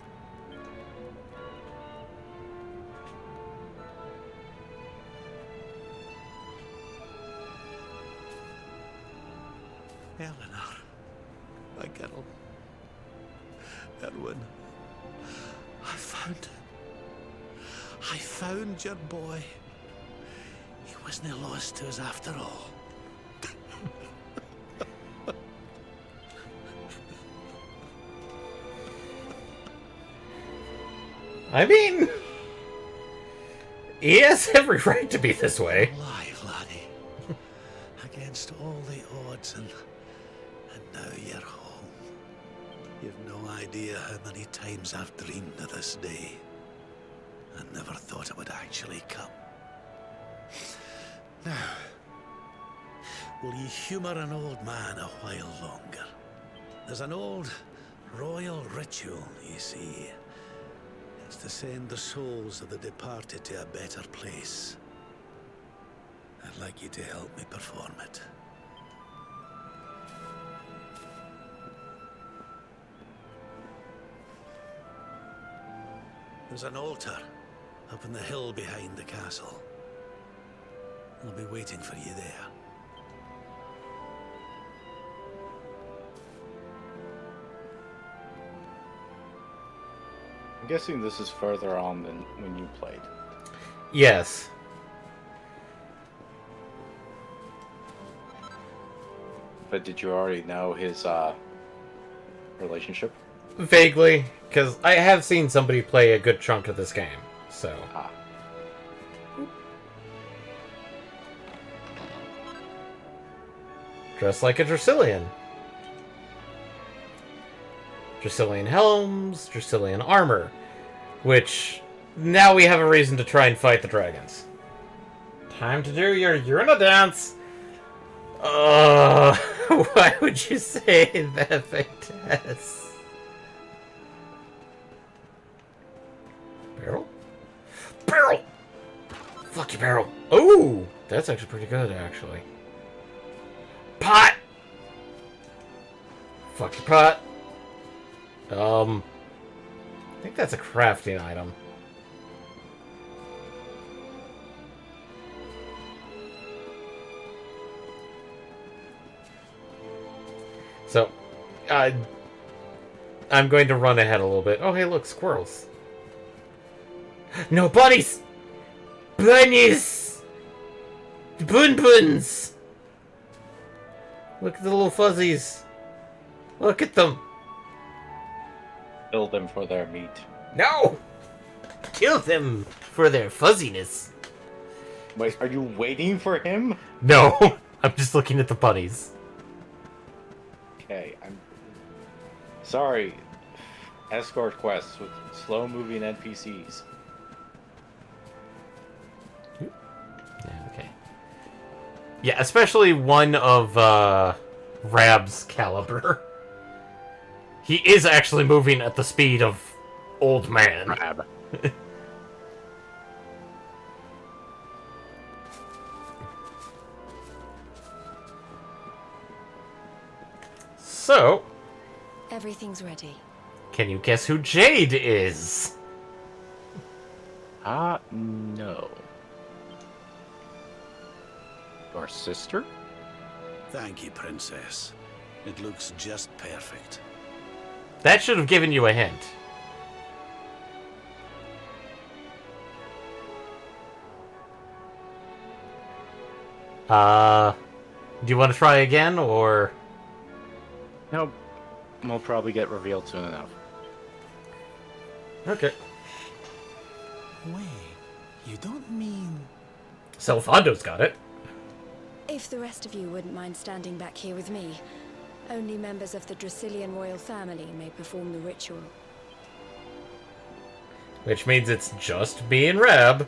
[SPEAKER 5] Eleanor, my girl, Erwin, I found your boy.
[SPEAKER 7] He wasn't lost to us after all.
[SPEAKER 1] I mean... He has every right to be this way.
[SPEAKER 7] Alive, laddie. Against all the odds, and now you're home. You've no idea how many times I've dreamed of this day. I never thought it would actually come. Now, will you humour an old man a while longer? There's an old royal ritual, you see. It's to send the souls of the departed to a better place. I'd like you to help me perform it. There's an altar up in the hill behind the castle. I'll be waiting for you there.
[SPEAKER 2] I'm guessing this is further on than when you played.
[SPEAKER 1] Yes.
[SPEAKER 2] But did you already know his relationship?
[SPEAKER 1] Vaguely, because I have seen somebody play a good chunk of this game, so...
[SPEAKER 2] Ah.
[SPEAKER 1] Dressed like a Dracilian. Dracilian helms, Dracilian armor. Which, now we have a reason to try and fight the dragons. Time to do your Urina dance! Why would you say that, Victus? Barrel? Barrel! Fuck you, barrel! Oh! That's actually pretty good, actually. Pot! Fuck your pot. I think that's a crafting item. So, I'm going to run ahead a little bit. Oh, hey, look, squirrels. No, bunnies! Bunnies! Bun-buns! Look at the little fuzzies. Look at them.
[SPEAKER 2] Kill them for their meat.
[SPEAKER 1] No! Kill them for their fuzziness.
[SPEAKER 2] Wait, are you waiting for him?
[SPEAKER 1] No, I'm just looking at the bunnies.
[SPEAKER 2] Okay, I'm sorry. Escort quests with slow-moving NPCs.
[SPEAKER 1] Okay. Yeah, especially one of Rab's caliber. He is actually moving at the speed of old man.
[SPEAKER 2] Rab.
[SPEAKER 1] So,
[SPEAKER 3] Everything's ready.
[SPEAKER 1] can you guess who Jade is?
[SPEAKER 2] No. Your sister?
[SPEAKER 7] Thank you, Princess. It looks just perfect.
[SPEAKER 1] That should have given you a hint. Do you want to try again, or...
[SPEAKER 2] Nope. We'll probably get revealed soon enough.
[SPEAKER 1] Okay.
[SPEAKER 5] Wait, you don't mean...
[SPEAKER 1] Selfondo's got it.
[SPEAKER 3] If the rest of you wouldn't mind standing back here with me, only members of the Dracilian royal family may perform the ritual.
[SPEAKER 1] Which means it's just me and Rab.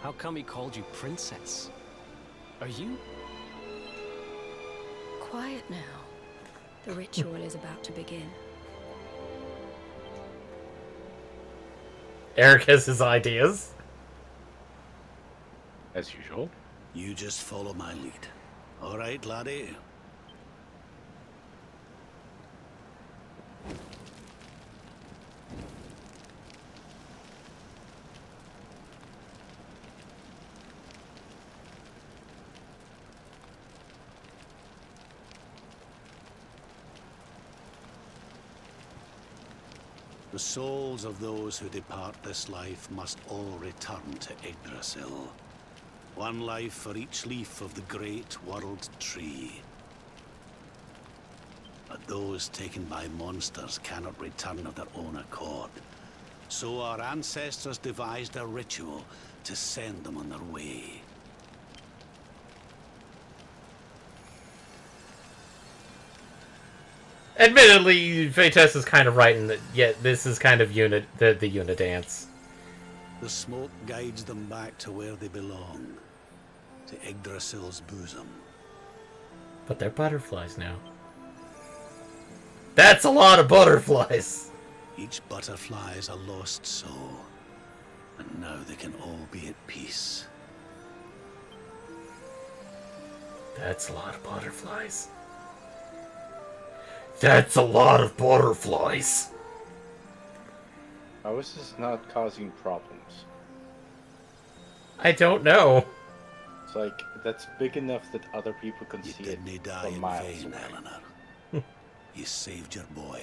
[SPEAKER 4] How come he called you princess? Are you?
[SPEAKER 3] Quiet now. The ritual is about to begin.
[SPEAKER 1] Eric has his ideas.
[SPEAKER 2] As usual.
[SPEAKER 7] You just follow my lead. All right, laddie? The souls of those who depart this life must all return to Yggdrasil. One life for each leaf of the great world tree. But those taken by monsters cannot return of their own accord. So our ancestors devised a ritual to send them on their way.
[SPEAKER 1] Admittedly, Fates is kind of right in that. Yet this is kind of the Unidance.
[SPEAKER 7] The smoke guides them back to where they belong, to Yggdrasil's bosom.
[SPEAKER 1] But they're butterflies now. That's a lot of butterflies.
[SPEAKER 7] Each butterfly is a lost soul, and now they can all be at peace.
[SPEAKER 1] That's a lot of butterflies. That's a lot of butterflies.
[SPEAKER 2] How is this not causing problems?
[SPEAKER 1] I don't know.
[SPEAKER 2] It's like, that's big enough that other people can
[SPEAKER 7] You
[SPEAKER 2] see it
[SPEAKER 7] didn't die
[SPEAKER 2] from
[SPEAKER 7] in
[SPEAKER 2] miles
[SPEAKER 7] vain,
[SPEAKER 2] away.
[SPEAKER 7] Eleanor. You saved your boy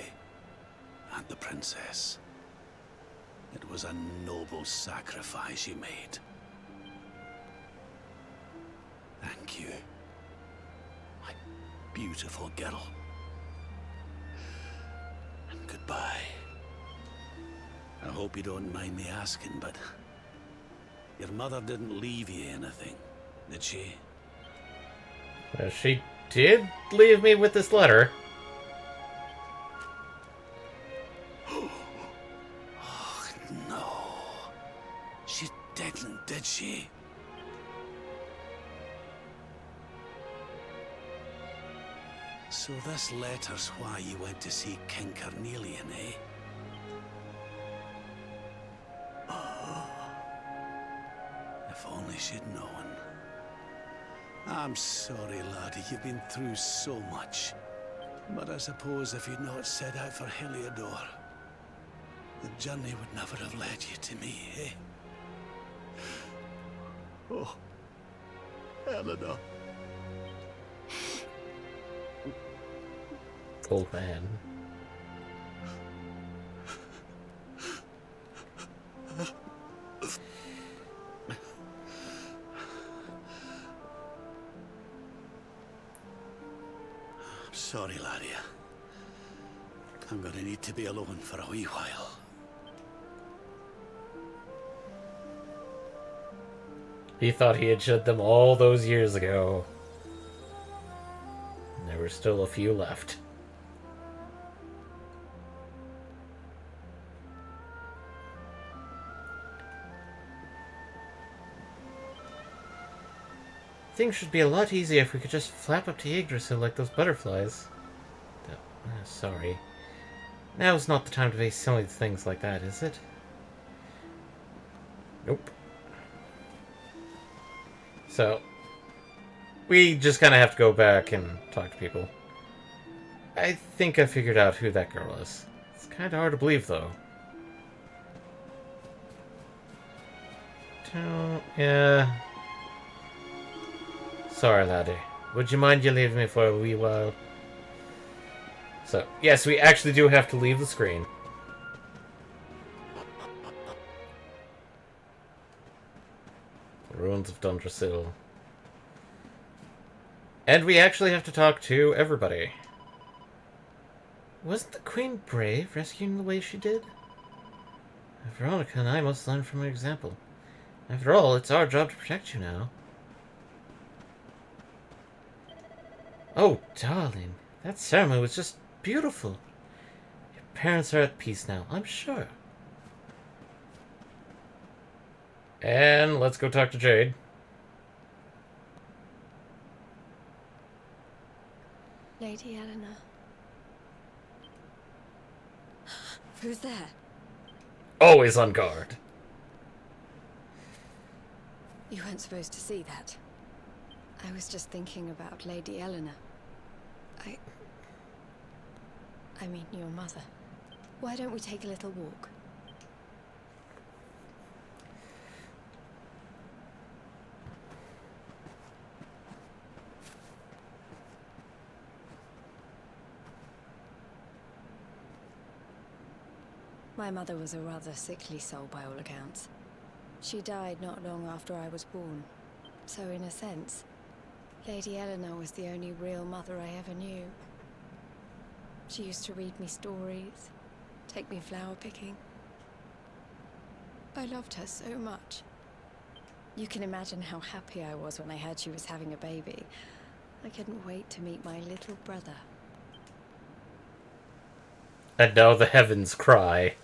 [SPEAKER 7] and the princess. It was a noble sacrifice you made. Thank you, my beautiful girl. And goodbye. I hope you don't mind me asking, but your mother didn't leave you anything, did she?
[SPEAKER 1] She did leave me with this letter.
[SPEAKER 7] Oh, no. She didn't, did she? So this letter's why you went to see King Carnelian, eh? If only she'd known. I'm sorry, laddie, you've been through so much. But I suppose if you'd not set out for Heliodor, the journey would never have led you to me, eh? Oh, Eleanor.
[SPEAKER 1] Old man.
[SPEAKER 7] Sorry, laddie. I'm gonna need to be alone for a wee while.
[SPEAKER 1] He thought he had shed them all those years ago. And there were still a few left. Things should be a lot easier if we could just flap up to Yggdrasil like those butterflies. Sorry. Now's not the time to face silly things like that, is it? Nope. So, we just kind of have to go back and talk to people. I think I figured out who that girl is. It's kind of hard to believe, though. Yeah. Sorry, laddie. Would you mind you leaving me for a wee while? So, yes, we actually do have to leave the screen. Ruins of Dundrasil. And we actually have to talk to everybody. Wasn't the Queen brave, rescuing the way she did? Veronica and I must learn from her example. After all, it's our job to protect you now. Oh, darling, that ceremony was just beautiful. Your parents are at peace now, I'm sure. And let's go talk to Jade.
[SPEAKER 3] Lady Eleanor. Who's there?
[SPEAKER 1] Always on guard.
[SPEAKER 3] You weren't supposed to see that. I was just thinking about Lady Eleanor. I mean, your mother. Why don't we take a little walk? My mother was a rather sickly soul by all accounts. She died not long after I was born. So in a sense, Lady Eleanor was the only real mother I ever knew. She used to read me stories, take me flower picking. I loved her so much. You can imagine how happy I was when I heard she was having a baby. I couldn't wait to meet my little brother.
[SPEAKER 1] And now the heavens cry.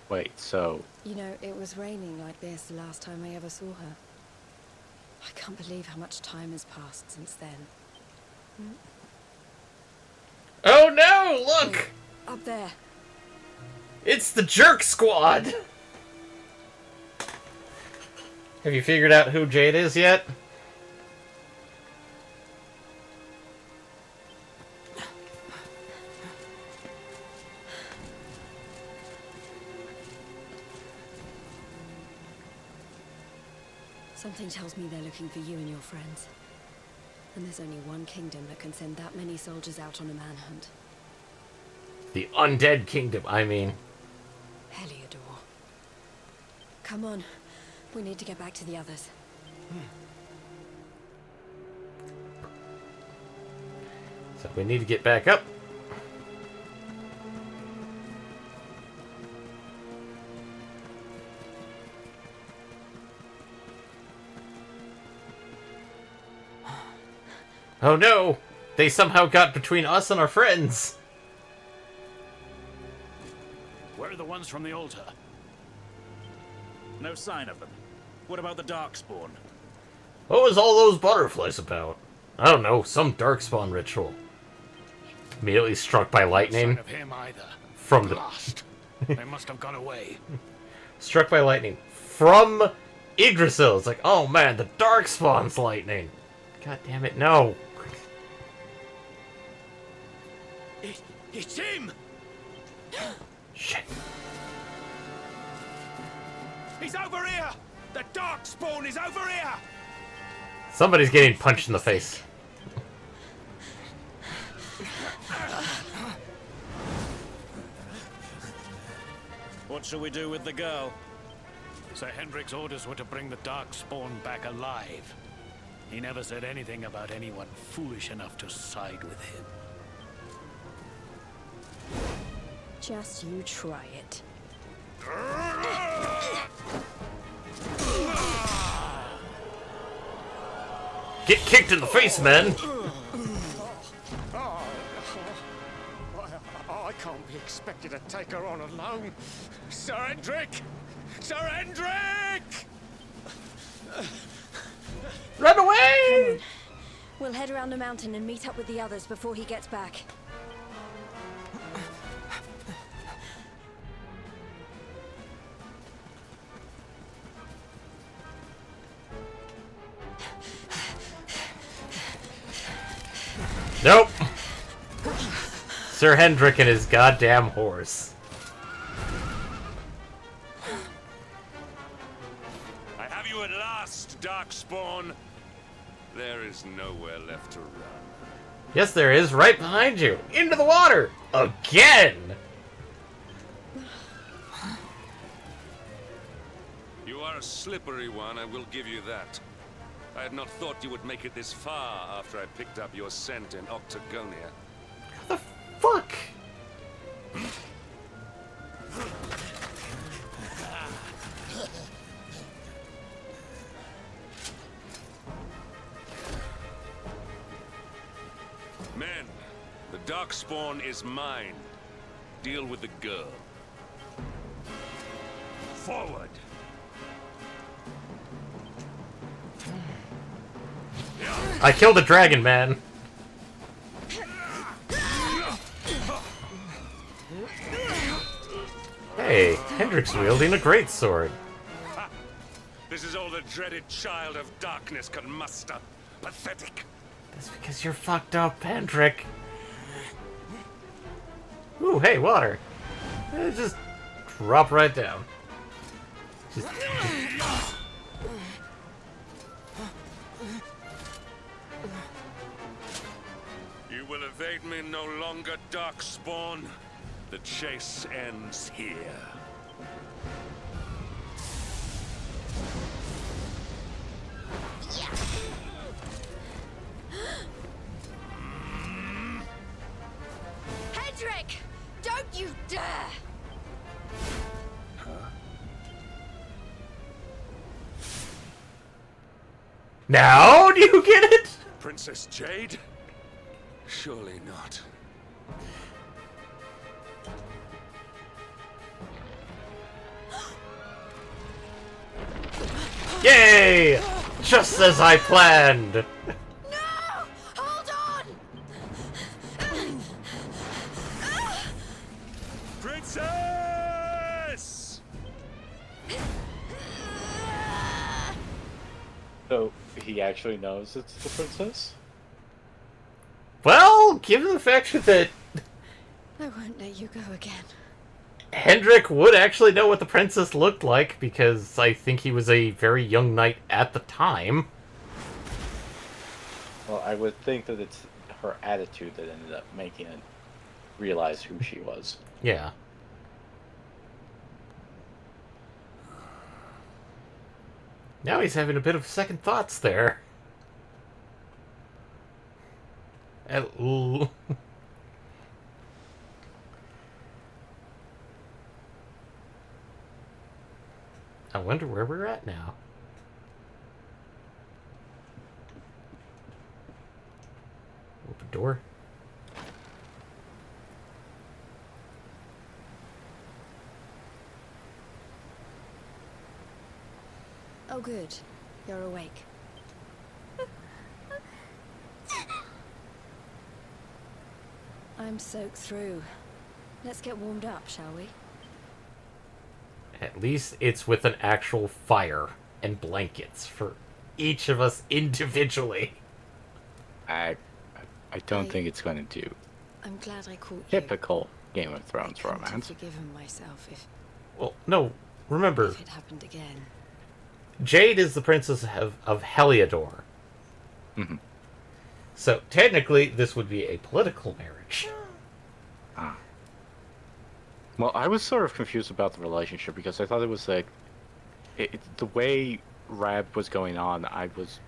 [SPEAKER 2] Wait, so
[SPEAKER 3] You know, it was raining like this the last time I ever saw her. I can't believe how much time has passed since then.
[SPEAKER 1] Oh no! Look!
[SPEAKER 3] Up there.
[SPEAKER 1] It's the Jerk Squad! Have you figured out who Jade is yet?
[SPEAKER 3] Something tells me they're looking for you and your friends. And there's only one kingdom that can send that many soldiers out on a manhunt.
[SPEAKER 1] The Undead Kingdom, I mean.
[SPEAKER 3] Heliodor. Come on. We need to get back to the others.
[SPEAKER 1] So we need to get back up. Oh no! They somehow got between us and our friends!
[SPEAKER 7] Where are the ones from the altar? No sign of them. What about the Darkspawn?
[SPEAKER 1] What was all those butterflies about? I don't know, some Darkspawn ritual. Immediately struck by
[SPEAKER 7] Sign
[SPEAKER 1] lightning.
[SPEAKER 7] of him either.
[SPEAKER 1] From the...
[SPEAKER 7] Blast. They must have gone away.
[SPEAKER 1] Struck by lightning. From Yggdrasil! It's like, oh man, the Darkspawn's lightning! God damn it, no!
[SPEAKER 7] It's him!
[SPEAKER 1] Shit.
[SPEAKER 7] He's over here! The Darkspawn is over here!
[SPEAKER 1] Somebody's getting punched in the face.
[SPEAKER 7] What shall we do with the girl? Sir Hendrik's orders were to bring the Darkspawn back alive. He never said anything about anyone foolish enough to side with him.
[SPEAKER 3] Just you try it.
[SPEAKER 1] Get kicked in the face, man!
[SPEAKER 8] I can't be expected to take her on alone. Sir Hendrik! Sir Hendrik!
[SPEAKER 1] Run away!
[SPEAKER 3] We'll head around the mountain and meet up with the others before he gets back.
[SPEAKER 1] Nope! Sir Hendrik and his goddamn horse.
[SPEAKER 9] I have you at last, Darkspawn. There is nowhere left to run.
[SPEAKER 1] Yes, there is, right behind you! Into the water! Again!
[SPEAKER 9] You are a slippery one, I will give you that. I had not thought you would make it this far after I picked up your scent in Octagonia.
[SPEAKER 1] The fuck?
[SPEAKER 9] Men, the Darkspawn is mine. Deal with the girl. Forward!
[SPEAKER 1] I killed a dragon, man. Hey, Hendrik's wielding a greatsword.
[SPEAKER 9] This is all the dreaded child of darkness could muster. Pathetic.
[SPEAKER 1] That's because you're fucked up, Hendrik. Ooh, hey, water. Just drop right down. Just...
[SPEAKER 9] You will evade me no longer, Darkspawn. The chase ends here.
[SPEAKER 3] Hendrik! Don't you dare!
[SPEAKER 1] Now do you get it?
[SPEAKER 9] Princess Jade? Surely not.
[SPEAKER 1] Yay! Just as I planned!
[SPEAKER 3] No! Hold on!
[SPEAKER 9] Princess!
[SPEAKER 2] So he actually knows it's the princess?
[SPEAKER 1] Well, given the fact that
[SPEAKER 3] I won't let you go again.
[SPEAKER 1] Hendrik would actually know what the princess looked like, because I think he was a very young knight at the time.
[SPEAKER 2] Well, I would think that it's her attitude that ended up making it realize who she was.
[SPEAKER 1] Yeah. Now he's having a bit of second thoughts there. I wonder where we're at now. Open door.
[SPEAKER 3] Oh, good. You're awake. I'm soaked through. Let's get warmed up, shall we?
[SPEAKER 1] At least it's with an actual fire and blankets for each of us individually.
[SPEAKER 2] I don't think it's going to do
[SPEAKER 3] I'm glad I caught you.
[SPEAKER 2] typical Game of
[SPEAKER 3] I
[SPEAKER 2] Thrones
[SPEAKER 3] couldn't have
[SPEAKER 2] romance.
[SPEAKER 3] forgiven myself
[SPEAKER 1] Well, no, remember,
[SPEAKER 3] if it happened again.
[SPEAKER 1] Jade is the princess of Heliodor.
[SPEAKER 2] Mm-hmm.
[SPEAKER 1] So technically, this would be a political marriage.
[SPEAKER 2] Ah. Well, I was sort of confused about the relationship because I thought it was like the way Rab was going on. I was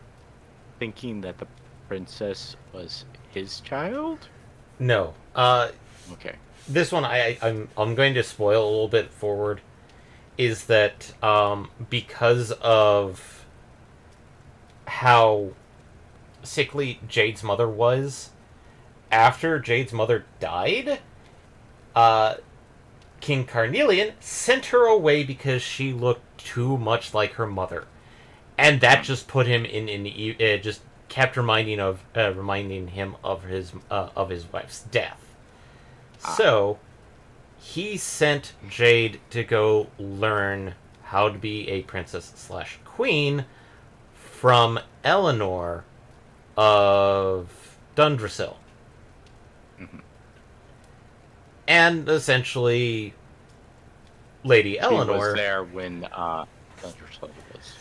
[SPEAKER 2] thinking that the princess was his child.
[SPEAKER 1] No,
[SPEAKER 2] Okay.
[SPEAKER 1] this one I'm going to spoil a little bit forward. Is that because of how sickly Jade's mother was, after Jade's mother died, King Carnelian sent her away because she looked too much like her mother, and that just put him in just kept reminding him of his wife's death. So he sent Jade to go learn how to be a princess/queen from Eleanor of Dundrasil.
[SPEAKER 2] Mm-hmm.
[SPEAKER 1] And essentially, Lady Eleanor
[SPEAKER 2] was there when Dundrasil was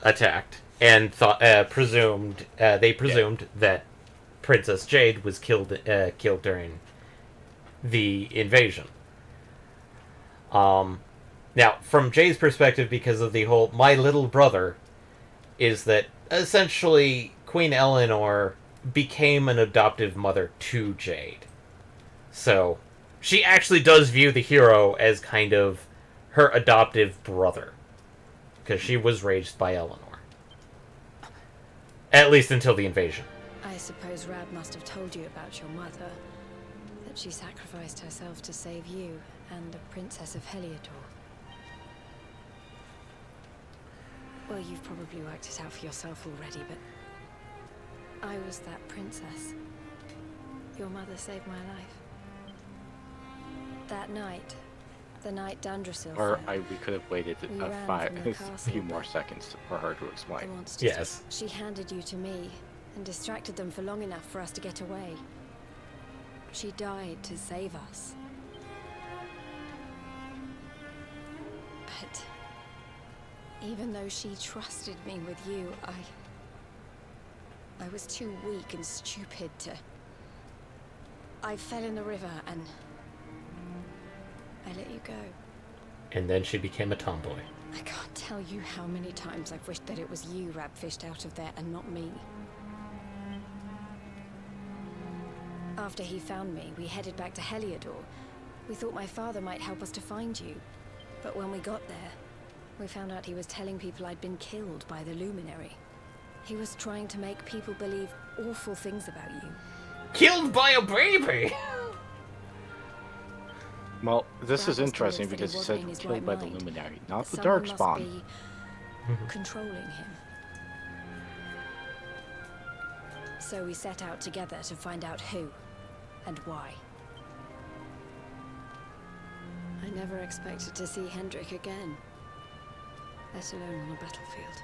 [SPEAKER 1] attacked and presumed that Princess Jade was killed during the invasion. Now, from Jade's perspective, because of the whole "my little brother," is that essentially Queen Eleanor became an adoptive mother to Jade. So she actually does view the hero as kind of her adoptive brother, because she was raised by Eleanor. At least until the invasion.
[SPEAKER 3] I suppose Rab must have told you about your mother. That she sacrificed herself to save you and the Princess of Heliodor. Well, you've probably worked it out for yourself already, but I was that princess. Your mother saved my life. That night, the night Dundrasil
[SPEAKER 2] Or
[SPEAKER 3] fell,
[SPEAKER 2] we could have waited
[SPEAKER 3] we ran from the
[SPEAKER 2] a
[SPEAKER 3] castle,
[SPEAKER 2] few more
[SPEAKER 3] but
[SPEAKER 2] seconds for her to
[SPEAKER 3] the
[SPEAKER 2] explain.
[SPEAKER 3] monsters.
[SPEAKER 1] Yes.
[SPEAKER 3] She handed you to me and distracted them for long enough for us to get away. She died to save us. But even though she trusted me with you, I was too weak and stupid to... I fell in the river and I let you go.
[SPEAKER 1] And then she became a tomboy.
[SPEAKER 3] I can't tell you how many times I've wished that it was you Rab fished out of there and not me. After he found me, we headed back to Heliodor. We thought my father might help us to find you. But when we got there, we found out he was telling people I'd been killed by the Luminary. He was trying to make people believe awful things about you.
[SPEAKER 6] Killed by a baby!
[SPEAKER 2] Well, this is
[SPEAKER 3] Brad was
[SPEAKER 2] interesting
[SPEAKER 3] convinced that
[SPEAKER 2] because
[SPEAKER 3] he
[SPEAKER 2] he
[SPEAKER 3] wasn't
[SPEAKER 2] said
[SPEAKER 3] in his
[SPEAKER 2] killed
[SPEAKER 3] right
[SPEAKER 2] by the
[SPEAKER 3] mind.
[SPEAKER 2] Luminary, not the
[SPEAKER 3] Someone must
[SPEAKER 2] Darkspawn.
[SPEAKER 3] be controlling him. So we set out together to find out who and why. I never expected to see Hendrik again, let alone on a battlefield.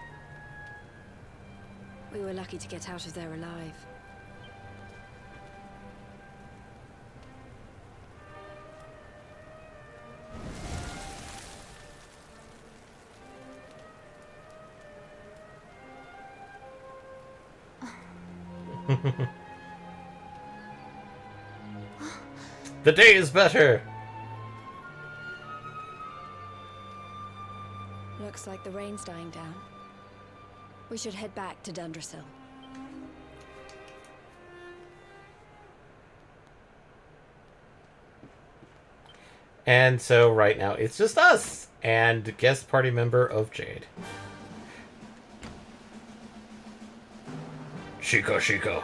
[SPEAKER 3] We were lucky to get out of there alive.
[SPEAKER 1] The day is better!
[SPEAKER 3] Looks like the rain's dying down. We should head back to Dundrasil.
[SPEAKER 1] And so right now it's just us and guest party member of Jade. Shiko Shiko.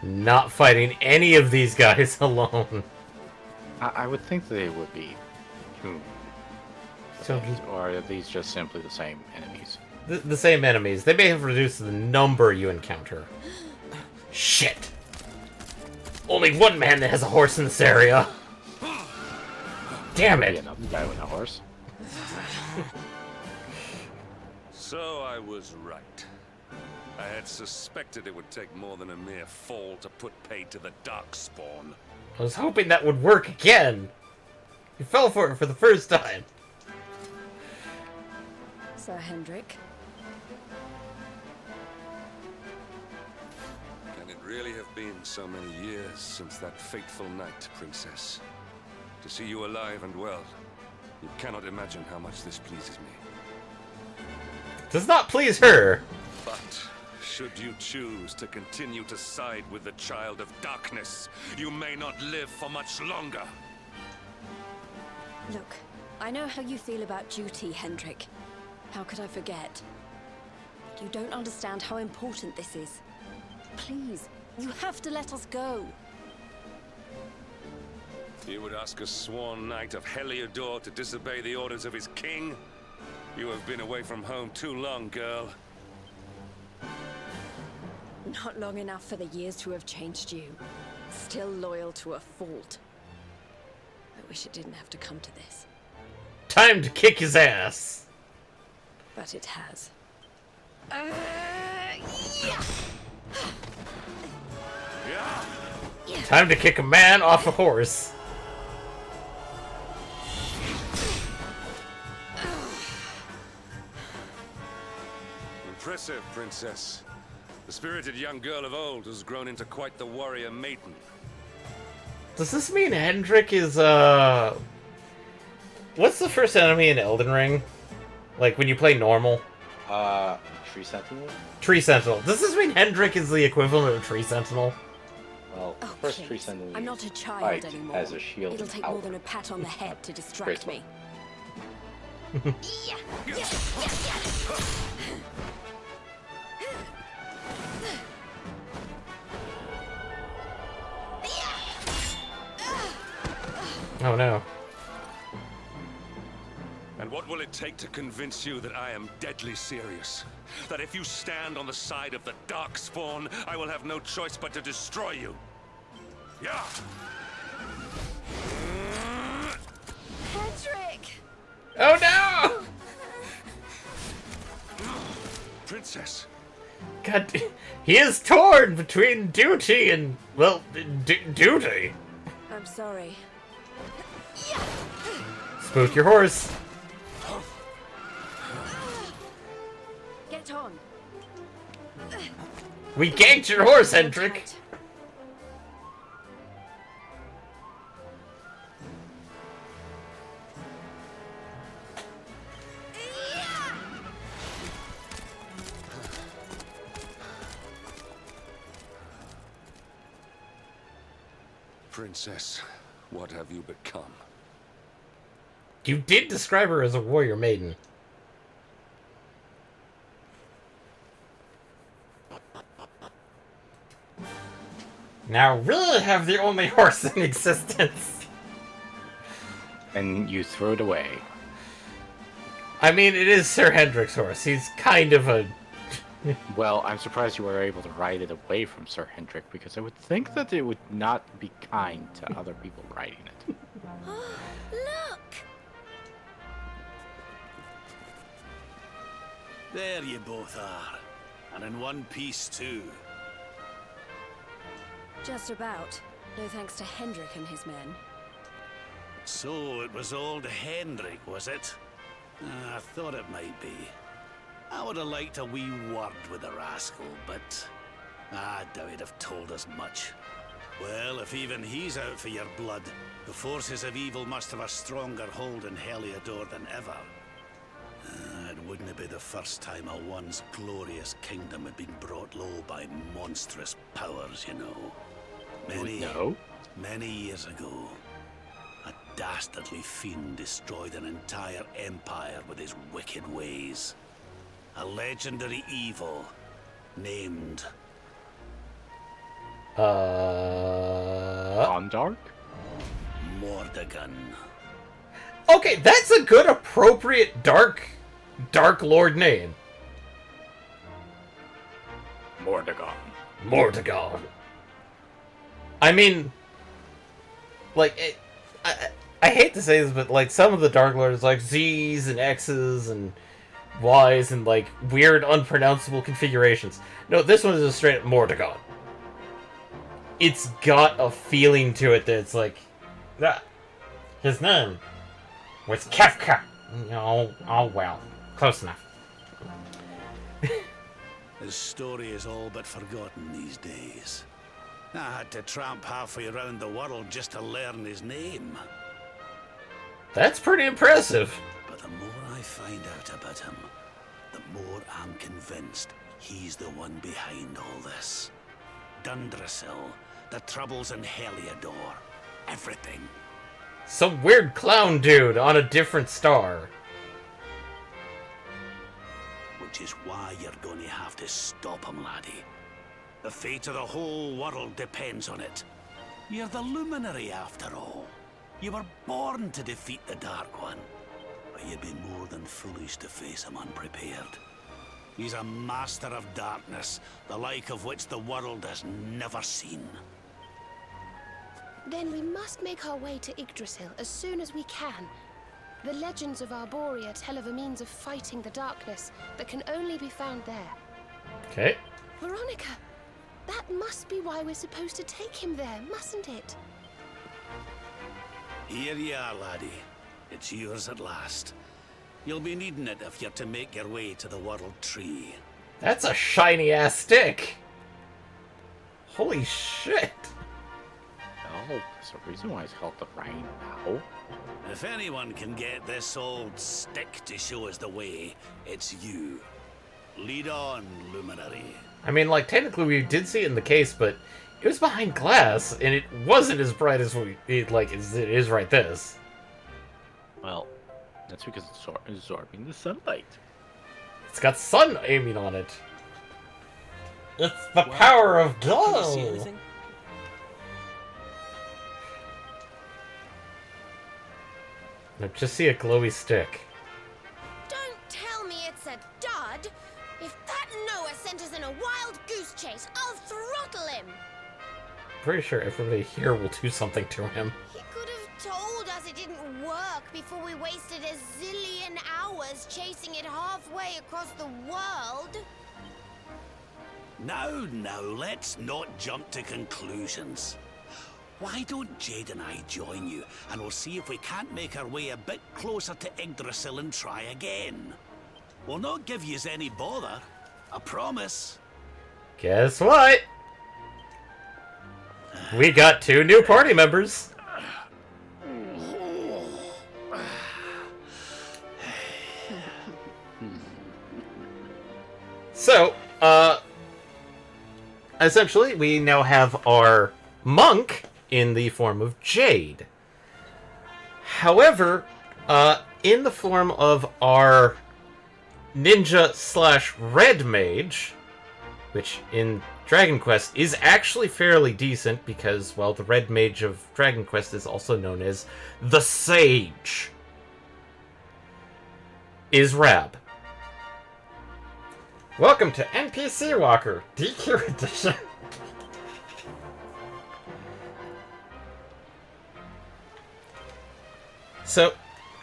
[SPEAKER 1] Not fighting any of these guys alone.
[SPEAKER 2] I would think they would be two.
[SPEAKER 1] So
[SPEAKER 2] Or are these just simply the same enemies?
[SPEAKER 1] the same enemies. They may have reduced the number you encounter. Shit! Only one man that has a horse in this area. Damn
[SPEAKER 2] Be
[SPEAKER 1] it!
[SPEAKER 2] another guy with a horse.
[SPEAKER 9] So I was right. I had suspected it would take more than a mere fall to put paid to the Darkspawn.
[SPEAKER 1] I was hoping that would work again. You fell for it for the first time.
[SPEAKER 3] Sir Hendrik.
[SPEAKER 9] Can it really have been so many years since that fateful night, Princess? To see you alive and well, you cannot imagine how much this pleases me.
[SPEAKER 1] Does not please her.
[SPEAKER 9] But should you choose to continue to side with the Child of Darkness, you may not live for much longer.
[SPEAKER 3] Look, I know how you feel about duty, Hendrik. How could I forget? But you don't understand how important this is. Please, you have to let us go.
[SPEAKER 9] You would ask a sworn knight of Heliodor to disobey the orders of his king? You have been away from home too long, girl.
[SPEAKER 3] Not long enough for the years to have changed you. Still loyal to a fault. I wish it didn't have to come to this.
[SPEAKER 1] Time to kick his ass.
[SPEAKER 3] But it has.
[SPEAKER 1] Time to kick a man off a horse.
[SPEAKER 9] Impressive, Princess. The spirited young girl of old has grown into quite the warrior maiden.
[SPEAKER 1] Does this mean Hendrik is, what's the first enemy in Elden Ring? Like, when you play normal?
[SPEAKER 2] Tree Sentinel?
[SPEAKER 1] Tree Sentinel. Does this mean Hendrik is the equivalent of Tree Sentinel?
[SPEAKER 2] Well,
[SPEAKER 3] Oh,
[SPEAKER 2] first
[SPEAKER 3] please.
[SPEAKER 2] Tree Sentinel
[SPEAKER 3] I'm not a child
[SPEAKER 2] fight
[SPEAKER 3] anymore.
[SPEAKER 2] as a shield
[SPEAKER 3] It'll
[SPEAKER 2] and
[SPEAKER 3] take more
[SPEAKER 2] power.
[SPEAKER 3] than a pat on the head to distract
[SPEAKER 2] Graceful.
[SPEAKER 3] me.
[SPEAKER 1] Oh no.
[SPEAKER 9] And what will it take to convince you that I am deadly serious? That if you stand on the side of the Darkspawn, I will have no choice but to destroy you? Yeah!
[SPEAKER 3] Hendrik!
[SPEAKER 1] Oh no!
[SPEAKER 9] Princess,
[SPEAKER 1] God, he is torn between duty and, well, duty.
[SPEAKER 3] I'm sorry.
[SPEAKER 1] Spook your horse.
[SPEAKER 3] Get on.
[SPEAKER 1] We ganked your horse,
[SPEAKER 3] Hold
[SPEAKER 1] Hendrik.
[SPEAKER 3] tight.
[SPEAKER 9] Princess, what have you become?
[SPEAKER 1] You did describe her as a warrior maiden. Now we have the only horse in existence.
[SPEAKER 2] And you throw it away.
[SPEAKER 1] I mean, it is Sir Hendrick's horse. He's kind of a...
[SPEAKER 2] Well, I'm surprised you were able to ride it away from Sir Hendrick, because I would think that it would not be kind to other people riding it.
[SPEAKER 3] Look!
[SPEAKER 7] There you both are. And in one piece, too.
[SPEAKER 3] Just about. No thanks to Hendrik and his men.
[SPEAKER 7] So it was old Hendrik, was it? I thought it might be. I would have liked a wee word with the rascal, but I doubt he'd have told us much. Well, if even he's out for your blood, the forces of evil must have a stronger hold in Heliodor than ever. It wouldn't be the first time a once glorious kingdom had been brought low by monstrous powers, you know. Many years ago, a dastardly fiend destroyed an entire empire with his wicked ways. A legendary evil named...
[SPEAKER 2] Gondark?
[SPEAKER 7] Mordegon.
[SPEAKER 1] Okay, that's a good, appropriate Dark Lord name. Mordegon. I mean, like, I hate to say this, but, like, some of the Dark Lords, like, Z's and X's and Y's and, like, weird, unpronounceable configurations. No, this one is a straight up Mordegon. It's got a feeling to it that's like, his name was Kefka. Oh well, close enough.
[SPEAKER 7] His story is all but forgotten these days. I had to tramp halfway around the world just to learn his name.
[SPEAKER 1] That's pretty impressive.
[SPEAKER 7] But the more I find out about him, the more I'm convinced he's the one behind all this. Dundrasil, the troubles in Heliodor, everything.
[SPEAKER 1] Some weird clown dude on a different star.
[SPEAKER 7] Which is why you're going to have to stop him, laddie. The fate of the whole world depends on it. You're the luminary, after all. You were born to defeat the Dark One. But you'd be more than foolish to face him unprepared. He's a master of darkness, the like of which the world has never seen.
[SPEAKER 10] Then we must make our way to Yggdrasil as soon as we can. The legends of Arborea tell of a means of fighting the darkness that can only be found there.
[SPEAKER 1] Okay.
[SPEAKER 10] Veronica, that must be why we're supposed to take him there, mustn't it?
[SPEAKER 7] Here you are, laddie. It's yours at last. You'll be needing it if you're to make your way to the World Tree.
[SPEAKER 1] That's a shiny-ass stick. Holy shit.
[SPEAKER 2] Oh, there's a reason why it's called the Rainbow.
[SPEAKER 7] If anyone can get this old stick to show us the way, it's you. Lead on, Luminary.
[SPEAKER 1] I mean, like, technically we did see it in the case, but it was behind glass, and it wasn't as bright as as it is right this.
[SPEAKER 2] Well, that's because it's absorbing the sunlight.
[SPEAKER 1] It's got sun aiming on it. It's the power of glow.
[SPEAKER 4] Can you see anything?
[SPEAKER 1] No, just see a glowy stick.
[SPEAKER 10] Don't tell me it's a dud! If that Noah sent us in a wild goose chase, I'll throttle him!
[SPEAKER 1] Pretty sure everybody here will do something to him.
[SPEAKER 10] He could have told us it didn't work before we wasted a zillion hours chasing it halfway across the world.
[SPEAKER 7] Now, let's not jump to conclusions. Why don't Jade and I join you, and we'll see if we can't make our way a bit closer to Yggdrasil and try again. We'll not give yous any bother, I promise.
[SPEAKER 1] Guess what? We got 2 new party members. So, essentially, we now have our monk in the form of Jade. However, in the form of our ninja slash red mage, which in Dragon Quest is actually fairly decent because, well, the red mage of Dragon Quest is also known as the Sage, is Rab. Welcome to NPC Walker, DQ Edition. So,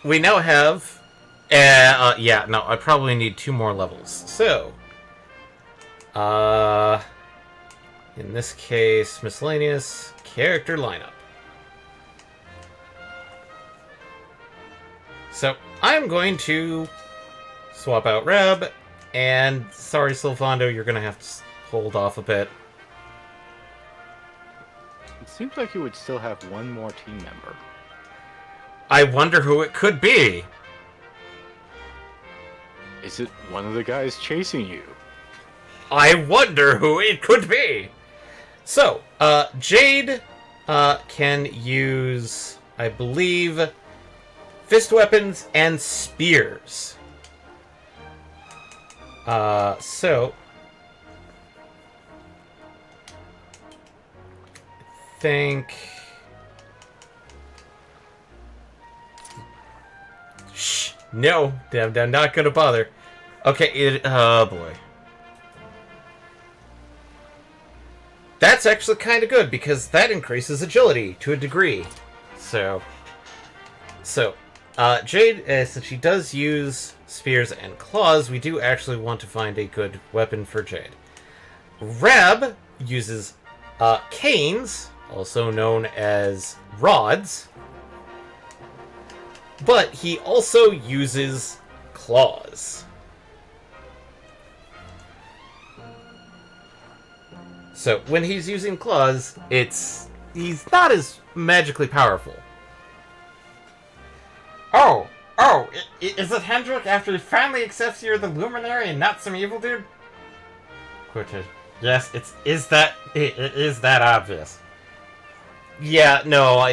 [SPEAKER 1] we now have... yeah, no, I probably need 2 more levels. So, in this case, miscellaneous character lineup. So, I'm going to swap out Reb, and sorry, Sylvando, you're going to have to hold off a bit.
[SPEAKER 2] It seems like you would still have one more team member.
[SPEAKER 1] I wonder who it could be.
[SPEAKER 2] Is it one of the guys chasing you?
[SPEAKER 1] I wonder who it could be. So, Jade can use, I believe, fist weapons and spears. So I think... Shh, no, I'm not gonna bother. Okay, oh boy. That's actually kind of good, because that increases agility to a degree. So, Jade, since she does use spears and claws, we do actually want to find a good weapon for Jade. Rab uses canes, also known as rods, but he also uses claws. So, when he's using claws, he's not as magically powerful. Oh, is it Hendrik after he finally accepts you're the luminary and not some evil dude? Quoted. Yes, it is that obvious. Yeah, no,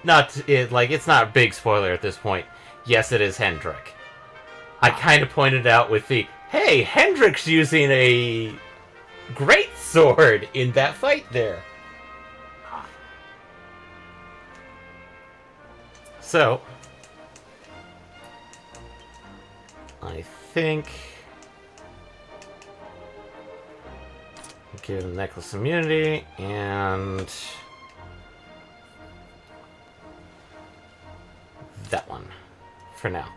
[SPEAKER 1] it's not a big spoiler at this point. Yes, it is Hendrik. I kind of pointed out with the, hey, Hendrik's using a great sword in that fight there. So, I think give him necklace immunity and that one for now.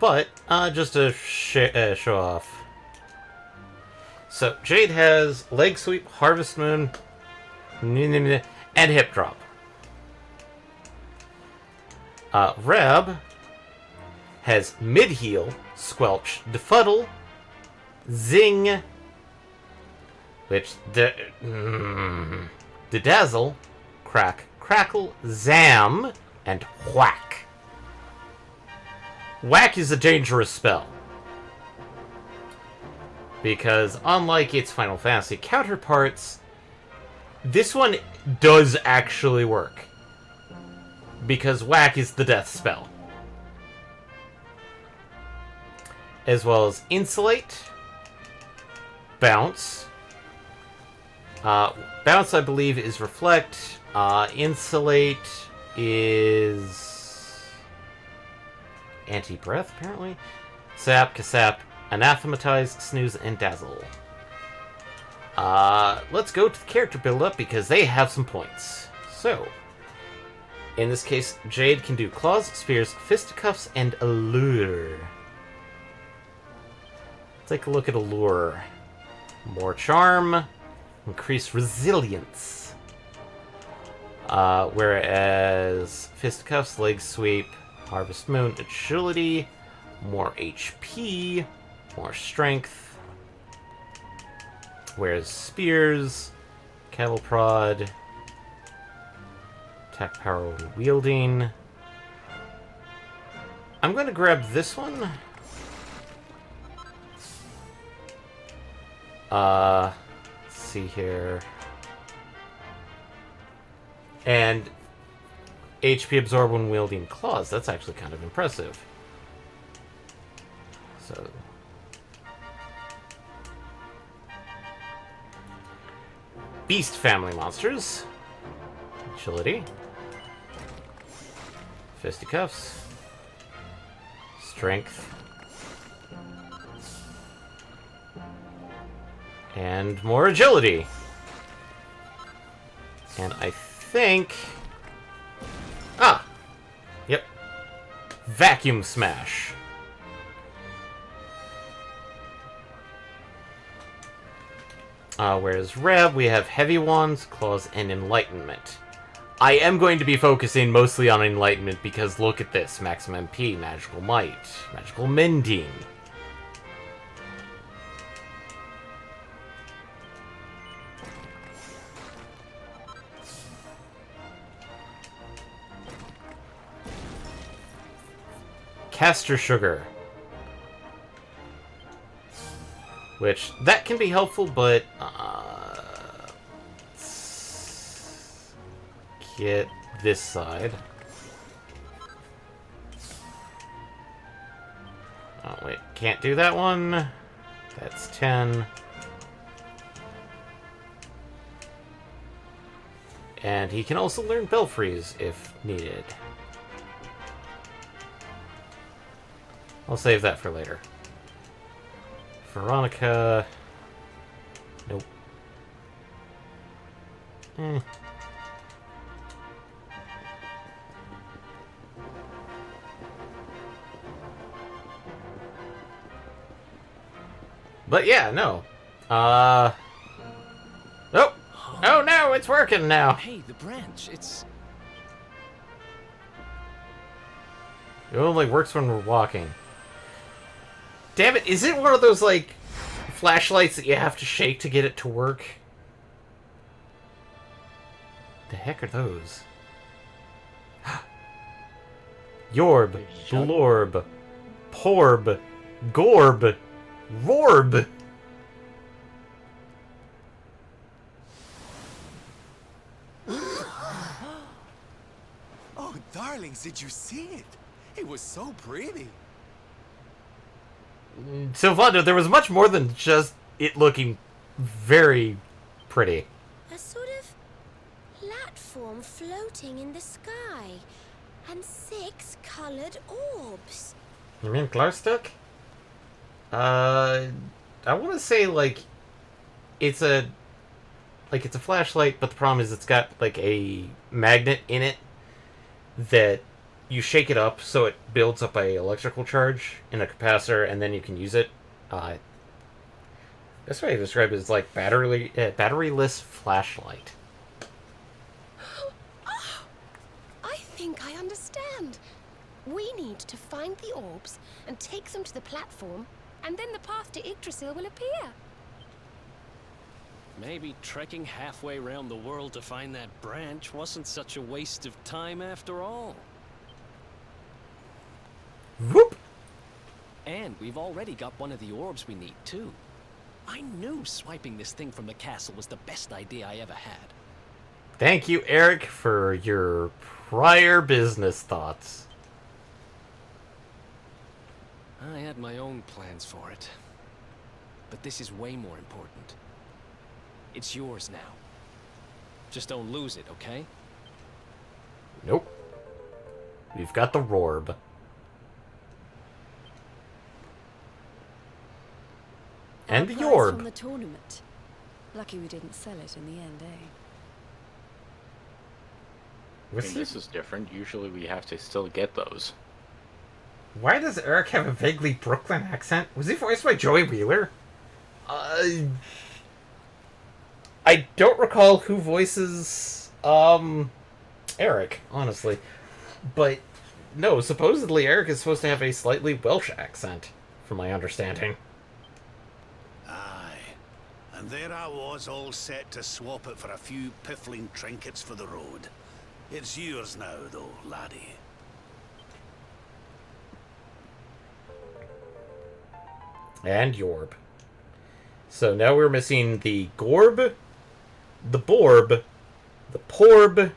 [SPEAKER 1] But just to show off. So Jade has leg sweep, harvest moon, and hip drop. Reb has mid heal, squelch, defuddle, zing, which dazzle, crack, crackle, zam, and whack. Whack is a dangerous spell, because unlike its Final Fantasy counterparts, this one does actually work, because whack is the death spell. As well as insulate, bounce. Bounce, I believe, is reflect. Insulate is anti-breath, apparently. Sap, kasap, anathematize, snooze, and dazzle. Let's go to the character build-up because they have some points. So, in this case, Jade can do claws, spears, fisticuffs, and allure. Take a look at allure. More charm, increase resilience. Whereas fisticuffs, leg sweep, harvest moon, agility, more HP, more strength. Whereas spears, cattle prod, attack power when wielding. I'm going to grab this one. Let's see here. And HP absorb when wielding claws. That's actually kind of impressive. So... Beast family monsters. Agility. Fisticuffs. Strength. And more agility. And I think... Ah! Yep. Vacuum Smash. Whereas Reb, we have Heavy Wands, Claws, and Enlightenment. I am going to be focusing mostly on Enlightenment because look at this. Maximum MP, Magical Might, Magical Mending. Caster Sugar. Which, that can be helpful, but... let's get this side. Oh, wait. Can't do that one. That's 10. And he can also learn Belfries if needed. I'll save that for later. Veronica... Nope. But yeah, no. Oh! Oh no, it's working now!
[SPEAKER 4] Hey, the branch, it's...
[SPEAKER 1] It only works when we're walking. Damn it, is it one of those, like, flashlights that you have to shake to get it to work? The heck are those? Yorb, Blorb, Porb, Gorb, Rorb!
[SPEAKER 5] Oh, darlings, did you see it? It was so pretty.
[SPEAKER 1] Sylvando, there was much more than just it looking very pretty.
[SPEAKER 10] A sort of platform floating in the sky, and 6 colored orbs.
[SPEAKER 1] You mean glow stick? I want to say like it's a flashlight, but the problem is it's got like a magnet in it that you shake it up so it builds up a electrical charge in a capacitor, and then you can use it. That's what I describe it as like batteryless flashlight.
[SPEAKER 10] Oh, I think I understand. We need to find the orbs and take them to the platform, and then the path to Yggdrasil will appear.
[SPEAKER 4] Maybe trekking halfway around the world to find that branch wasn't such a waste of time after all.
[SPEAKER 1] Whoop!
[SPEAKER 4] And we've already got one of the orbs we need, too. I knew swiping this thing from the castle was the best idea I ever had.
[SPEAKER 1] Thank you, Eric, for your prior business thoughts.
[SPEAKER 4] I had my own plans for it. But this is way more important. It's yours now. Just don't lose it, okay?
[SPEAKER 1] Nope. We've got the Rorb. And the
[SPEAKER 3] Prize
[SPEAKER 1] Yorb.
[SPEAKER 3] from the tournament. Lucky we didn't sell it in the end, eh?
[SPEAKER 2] I mean, this is different. Usually we have to still get those.
[SPEAKER 1] Why does Eric have a vaguely Brooklyn accent? Was he voiced by Joey Wheeler? I don't recall who voices Eric, honestly. But no, supposedly Eric is supposed to have a slightly Welsh accent, from my understanding.
[SPEAKER 7] Aye. And there I was, all set to swap it for a few piffling trinkets for the road. It's yours now, though, laddie.
[SPEAKER 1] And Yorb. So now we're missing the Gorb, the Borb, the Porb,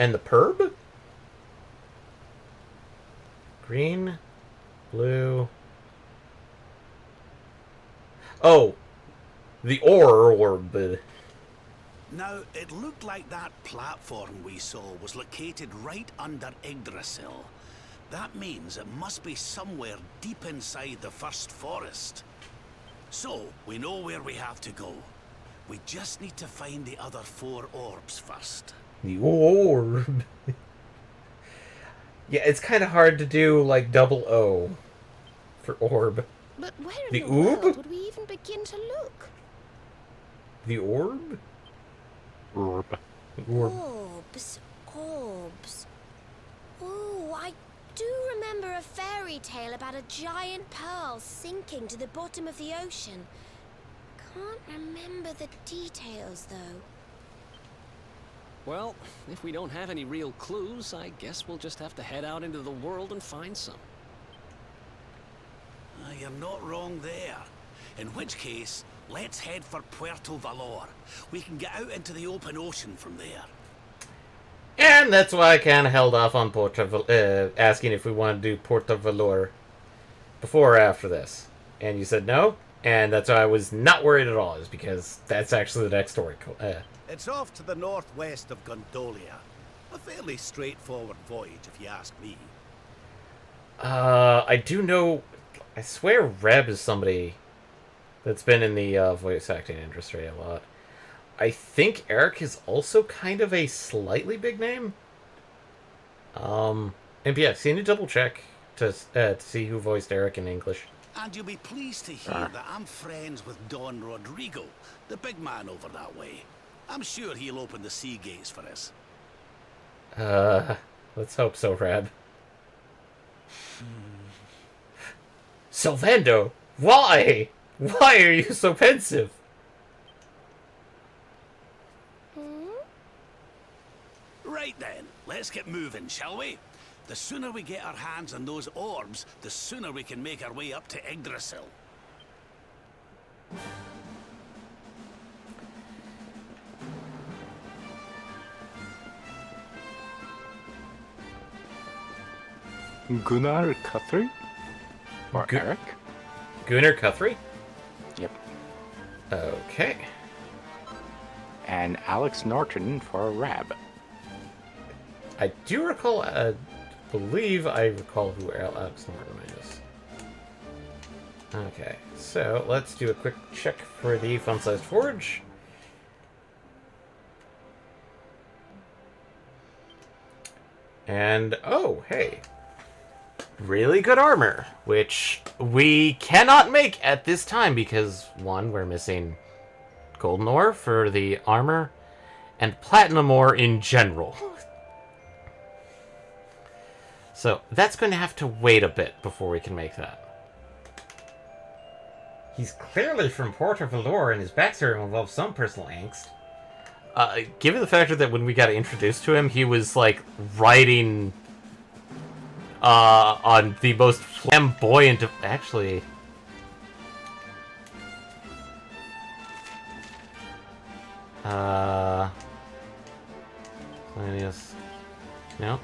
[SPEAKER 1] And the perb? Green, blue. Oh, the orb.
[SPEAKER 7] Now, it looked like that platform we saw was located right under Yggdrasil. That means it must be somewhere deep inside the first forest. So, we know where we have to go. We just need to find the other 4 orbs first.
[SPEAKER 1] The orb. Yeah, it's kind of hard to do, like, double O for orb.
[SPEAKER 10] But where in
[SPEAKER 1] The
[SPEAKER 10] the
[SPEAKER 1] oob?
[SPEAKER 10] world would we even begin to look?
[SPEAKER 1] The orb?
[SPEAKER 2] Orb.
[SPEAKER 1] Orb.
[SPEAKER 10] Orbs. Oh, I do remember a fairy tale about a giant pearl sinking to the bottom of the ocean. Can't remember the details, though.
[SPEAKER 4] Well, if we don't have any real clues, I guess we'll just have to head out into the world and find some.
[SPEAKER 7] You're not wrong there. In which case, let's head for Puerto Valor. We can get out into the open ocean from there.
[SPEAKER 1] And that's why I kind of held off on asking if we want to do Puerto Valor before or after this. And you said no, and that's why I was not worried at all, is because that's actually the next story.
[SPEAKER 7] It's off to the northwest of Gondolia. A fairly straightforward voyage, if you ask me.
[SPEAKER 1] I do know... I swear Reb is somebody that's been in the voice acting industry a lot. I think Eric is also kind of a slightly big name. And yeah, so you need to double check to see who voiced Eric in English.
[SPEAKER 7] And you'll be pleased to hear that I'm friends with Don Rodrigo, the big man over that way. I'm sure he'll open the sea gates for us.
[SPEAKER 1] Let's hope so, Reb. Sylvando, why? Why are you so pensive?
[SPEAKER 7] Right then, let's get moving, shall we? The sooner we get our hands on those orbs, the sooner we can make our way up to Yggdrasil.
[SPEAKER 2] Gunnar Guthrie? Or Eric?
[SPEAKER 1] Gunnar Guthrie?
[SPEAKER 2] Yep.
[SPEAKER 1] Okay.
[SPEAKER 2] And Alex Norton for Rab.
[SPEAKER 1] I do recall, believe I recall who Alex Norton is. Okay, so let's do a quick check for the fun-sized forge. And, oh, hey. Really good armor, which we cannot make at this time because, one, we're missing golden ore for the armor, and platinum ore in general. So, that's going to have to wait a bit before we can make that. He's clearly from Puerto Valor, and his backstory involves some personal angst. Given the fact that when we got introduced to him, he was, like, riding on the most flamboyant of... Actually... Yes. No.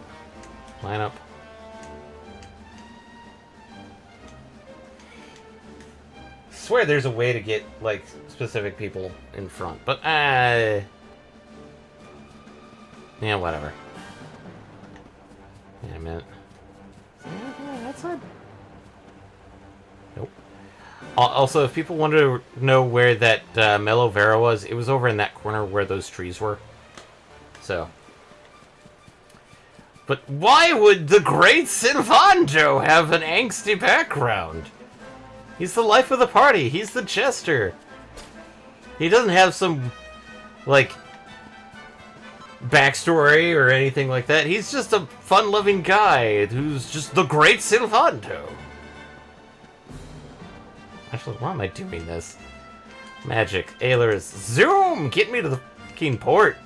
[SPEAKER 1] Line up. Swear there's a way to get, like, specific people in front, but, yeah, whatever. Wait a minute. That side? Nope. Also, if people wanted to know where that Mellow Vera was, it was over in that corner where those trees were. So. But why would the great Silvando have an angsty background? He's the life of the party. He's the jester. He doesn't have some, like, backstory or anything like that. He's just a fun-loving guy who's just the great Silvando. Actually, why am I doing this? Magic. Ailers. Zoom! Get me to the fucking port.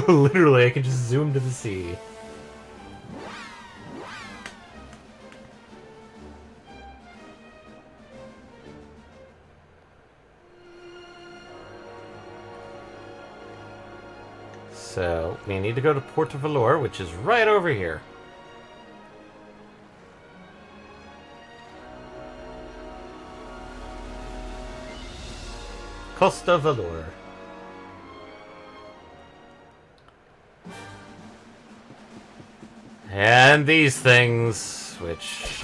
[SPEAKER 1] Literally, I can just zoom to the sea. So, we need to go to Port of Valor, which is right over here. Costa Valor. And these things, which...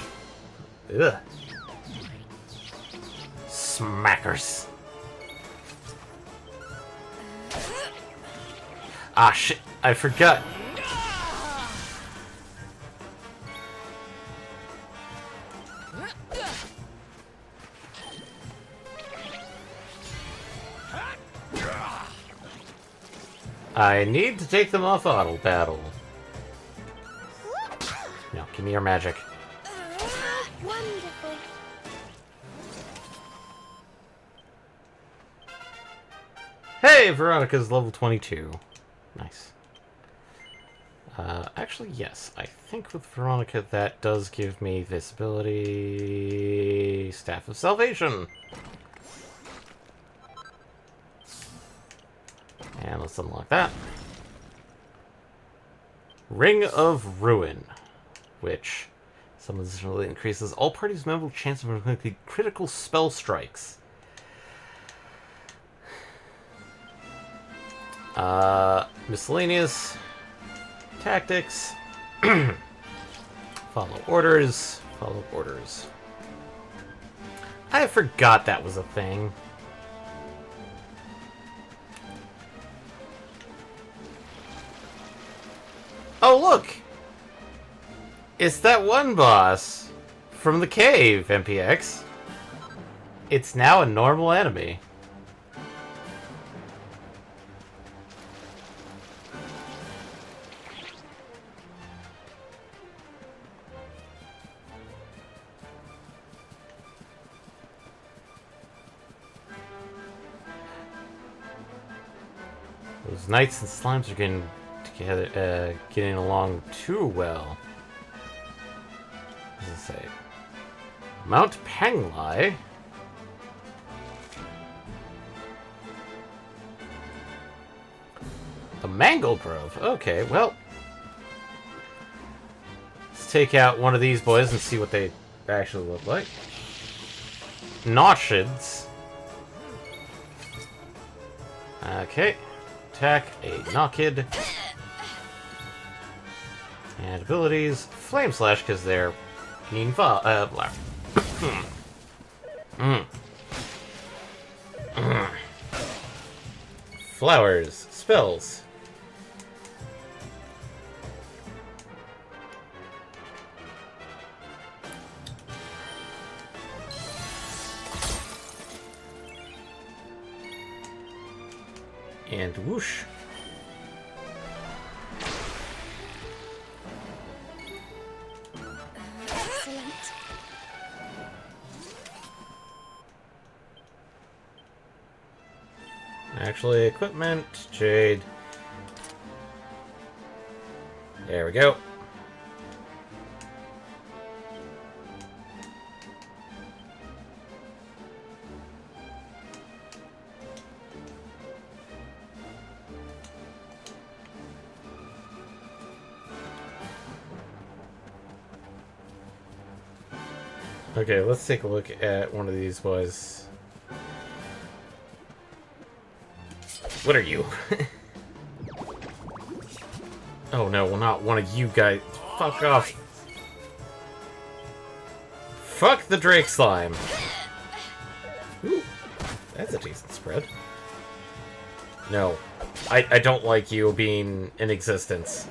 [SPEAKER 1] Ugh. Smackers. Ah, shit. I forgot. I need to take them off auto battle. No, give me your magic.
[SPEAKER 10] Wonderful.
[SPEAKER 1] Hey, Veronica's level 22. Nice. Actually, yes. I think with Veronica that does give me this ability... Staff of Salvation. And let's unlock that. Ring of Ruin, which additionally increases all parties' memorable chance of inflicting critical spell strikes. Miscellaneous tactics. Follow orders. Follow orders. I forgot that was a thing. Oh, look! It's that one boss from the cave, MPX. It's now a normal enemy. Those knights and slimes are getting together, getting along too well. What does it say? Mount Panglai? A Mangle Grove. Okay, well. Let's take out one of these boys and see what they actually look like. Noshids. Okay. Attack a Nockid. And abilities. Flame Slash, because they're being black. Flowers. Spells. And whoosh.
[SPEAKER 10] Excellent.
[SPEAKER 1] Actually, equipment, Jade. There we go. Okay, let's take a look at one of these boys. What are you? Oh no, well not one of you guys. Fuck off. Fuck the Drake Slime. Ooh, that's a decent spread. No, I don't like you being in existence.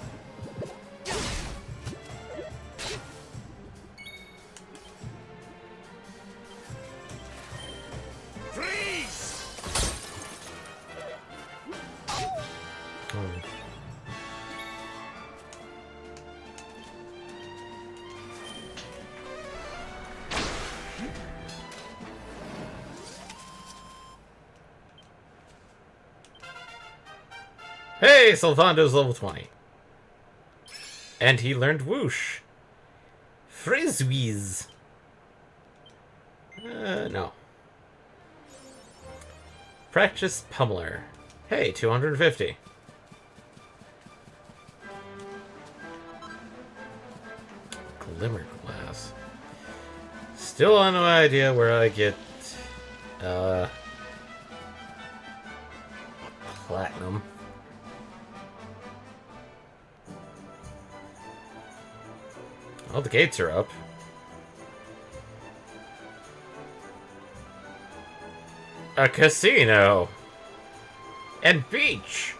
[SPEAKER 1] Hey, Sylvando's level 20. And he learned Whoosh. Frisbees. No. Practice Pummeler. Hey, 250. Glimmer glass. Still on no idea where I get platinum. Oh, the gates are up. A casino! And beach!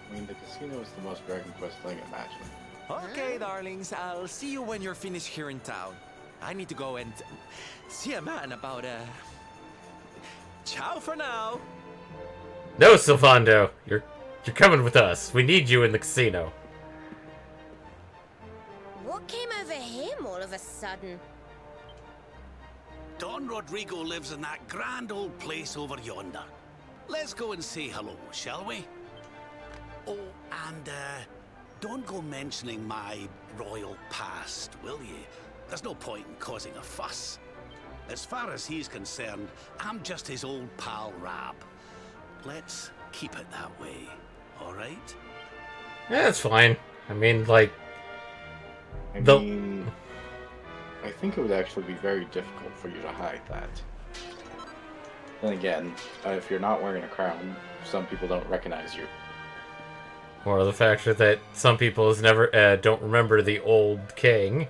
[SPEAKER 2] I mean, the casino is the most Dragon Quest thing imaginable.
[SPEAKER 5] Okay, darlings, I'll see you when you're finished here in town. I need to go and see a man about ciao for now.
[SPEAKER 1] No, Sylvando! You're coming with us. We need you in the casino.
[SPEAKER 10] What came over him all of a sudden?
[SPEAKER 7] Don Rodrigo lives in that grand old place over yonder. Let's go and say hello, shall we? Oh, and don't go mentioning my royal past, will ye? There's no point in causing a fuss. As far as he's concerned, I'm just his old pal Rab. Let's keep it that way, alright?
[SPEAKER 1] Yeah, that's fine. I mean, like...
[SPEAKER 2] I mean, I think it would actually be very difficult for you to hide that. Then again, if you're not wearing a crown, some people don't recognize you.
[SPEAKER 1] Or the fact that some people don't remember the old king.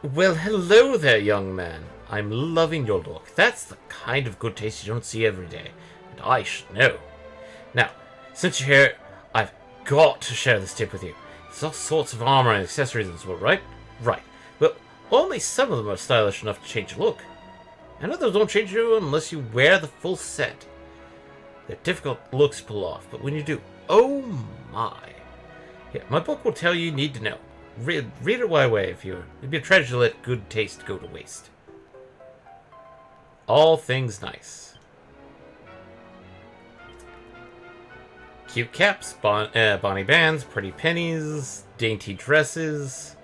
[SPEAKER 1] Well, hello there, young man. I'm loving your look. That's the kind of good taste you don't see every day. And I should know. Now, since you're here, I've got to share this tip with you. There's all sorts of armor and accessories as well, right? Right. Well, only some of them are stylish enough to change your look. And others don't change you unless you wear the full set. They're difficult looks to pull off, but when you do, oh my. Yeah, my book will tell you need to know. Read it right away if you're... It'd be a treasure to let good taste go to waste. All things nice. Cute caps, bonny bands, pretty pennies, dainty dresses.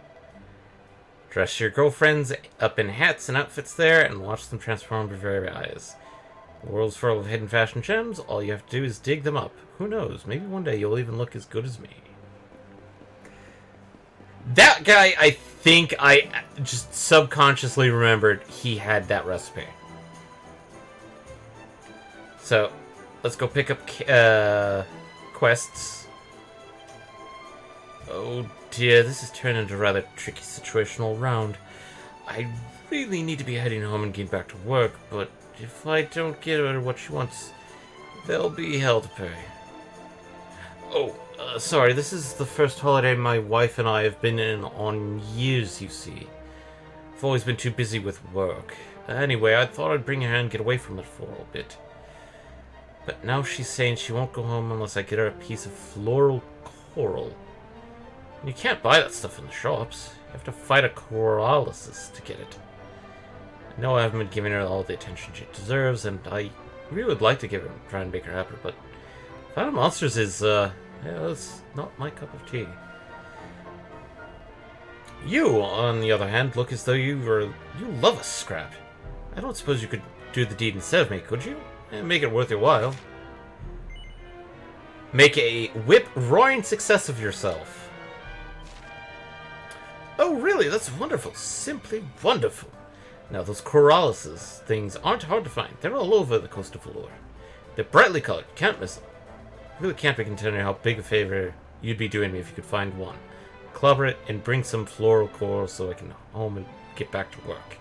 [SPEAKER 1] Dress your girlfriends up in hats and outfits there and watch them transform before your eyes. The world's full of hidden fashion gems. All you have to do is dig them up. Who knows? Maybe one day you'll even look as good as me. That guy, I think I just subconsciously remembered he had that recipe. So, let's go pick up quests. Oh dear, this is turning into a rather tricky situation all round. I really need to be heading home and getting back to work, but if I don't get her what she wants, there'll be hell to pay. Oh, sorry, this is the first holiday my wife and I have been in on years, you see. I've always been too busy with work. Anyway, I thought I'd bring her and get away from it for a little bit. But now she's saying she won't go home unless I get her a piece of floral coral. You can't buy that stuff in the shops. You have to fight a coralysis to get it. I know I haven't been giving her all the attention she deserves, and I really would like to give her and try and make her happy, but Fighting monsters is, yeah, that's not my cup of tea. You, on the other hand, look as though you love a scrap. I don't suppose you could do the deed instead of me, could you? And make it worth your while. Make a whip-roaring success of yourself. Oh, really? That's wonderful. Simply wonderful. Now, those coralysis things aren't hard to find. They're all over the coast of Valor. They're brightly colored. Can't miss them. Really can't begin to tell you how big a favor you'd be doing me if you could find one. Clubber it and bring some floral coral so I can home and get back to work.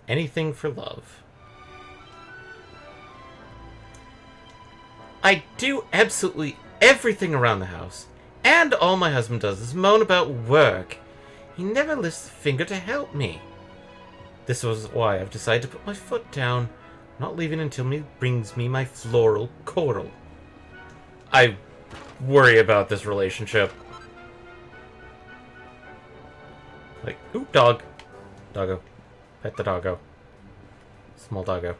[SPEAKER 1] Anything for love. I do absolutely everything around the house, and all my husband does is moan about work. He never lifts a finger to help me. This was why I've decided to put my foot down, not leaving until he brings me my floral coral. I worry about this relationship. Like, ooh, dog. Doggo. Pet the doggo. Small doggo.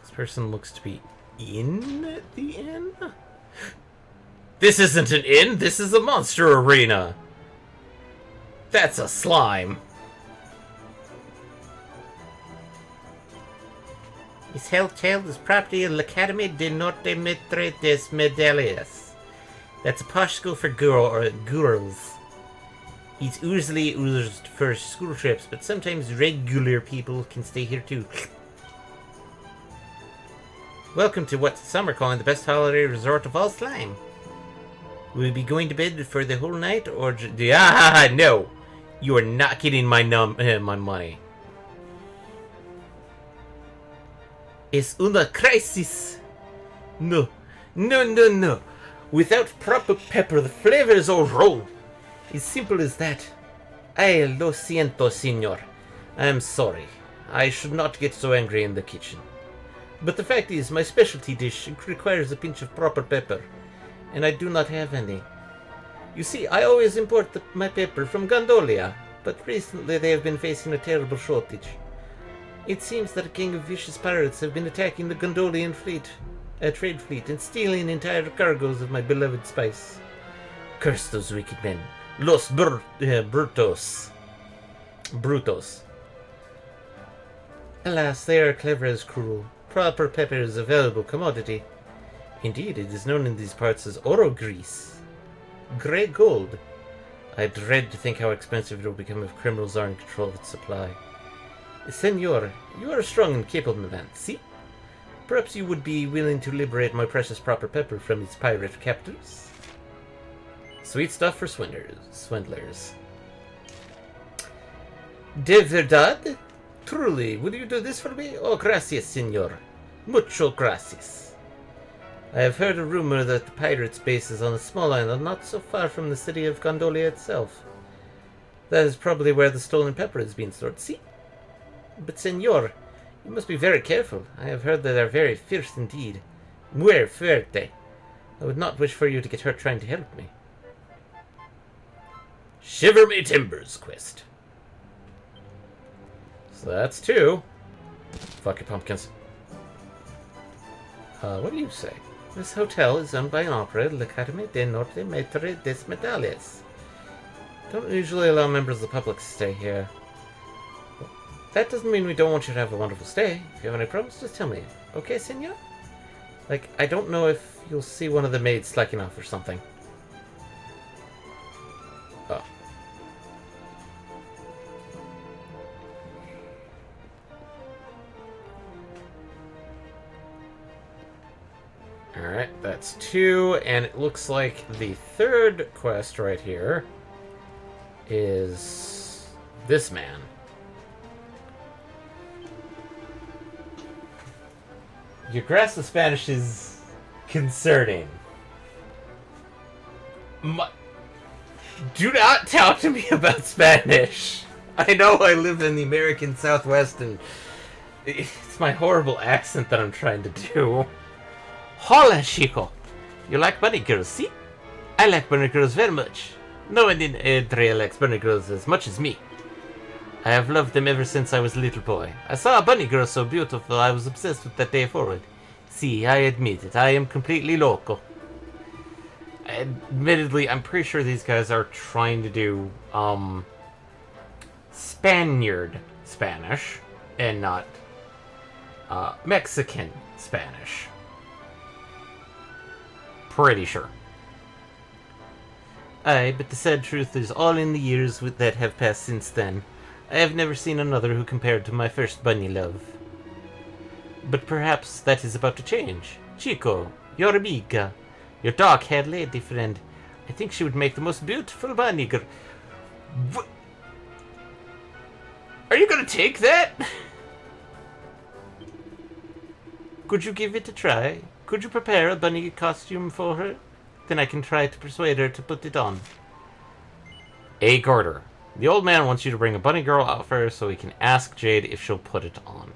[SPEAKER 1] This person looks to be in the inn? This isn't an inn, this is a monster arena! That's a slime!
[SPEAKER 6] His health child is property of l'Academie de Norte Maitre des Medallias. That's a posh school for girls. It's usually used for school trips, but sometimes regular people can stay here too. Welcome to what some are calling the best holiday resort of all time. Will you be going to bed for the whole night, or no! You are not getting my my money. Es una crisis. No. Without proper pepper, the flavor is all wrong. As simple as that. Ay, lo siento, señor. I am sorry. I should not get so angry in the kitchen. But the fact is, my specialty dish requires a pinch of proper pepper, and I do not have any. You see, I always import my pepper from Gondolia, but recently they have been facing a terrible shortage. It seems that a gang of vicious pirates have been attacking the Gondolian trade fleet, and stealing entire cargoes of my beloved spice. Curse those wicked men. Los Brutos. Alas, they are clever as cruel. Proper pepper is a valuable commodity. Indeed, it is known in these parts as oro grease. Grey gold. I dread to think how expensive it will become if criminals are in control of its supply. Senor, you are a strong and capable man, see? Perhaps you would be willing to liberate my precious proper pepper from its pirate captors? Sweet stuff for swindlers. De verdad? Truly, will you do this for me? Oh, gracias, senor. Mucho gracias. I have heard a rumor that the pirates' base is on a small island not so far from the city of Gondolia itself. That is probably where the stolen pepper is being stored. See? But, senor, you must be very careful. I have heard that they are very fierce indeed. Muy fuerte. I would not wish for you to get hurt trying to help me. Shiver me timbers quest. So that's 2. Fuck your pumpkins. What do you say? This hotel is owned by an opera, l'Academie de Norte Maitre des Medallias. Don't usually allow members of the public to stay here. Well, that doesn't mean we don't want you to have a wonderful stay. If you have any problems, just tell me. Okay, senor? Like, I don't know if you'll see one of the maids slacking off or something. Oh. Alright, that's 2, and it looks like the third quest right here is this man. Your grasp of Spanish is concerning. Do not talk to me about Spanish. I know I live in the American Southwest, and it's my horrible accent that I'm trying to do. Hola, chico. You like bunny girls, see? I like bunny girls very much. No one in Adria likes bunny girls as much as me. I have loved them ever since I was a little boy. I saw a bunny girl so beautiful I was obsessed with that day forward. See, I admit it. I am completely loco. Admittedly, I'm pretty sure these guys are trying to do, Spaniard Spanish, and not, Mexican Spanish. Pretty sure. Aye, but the sad truth is all in the years that have passed since then, I have never seen another who compared to my first bunny love. But perhaps that is about to change. Chico, your amiga, your dark-haired lady friend, I think she would make the most beautiful bunny girl. What? Are you gonna take that? Could you give it a try? Could you prepare a bunny costume for her? Then I can try to persuade her to put it on. A. Carter. The old man wants you to bring a bunny girl out for her so he can ask Jade if she'll put it on.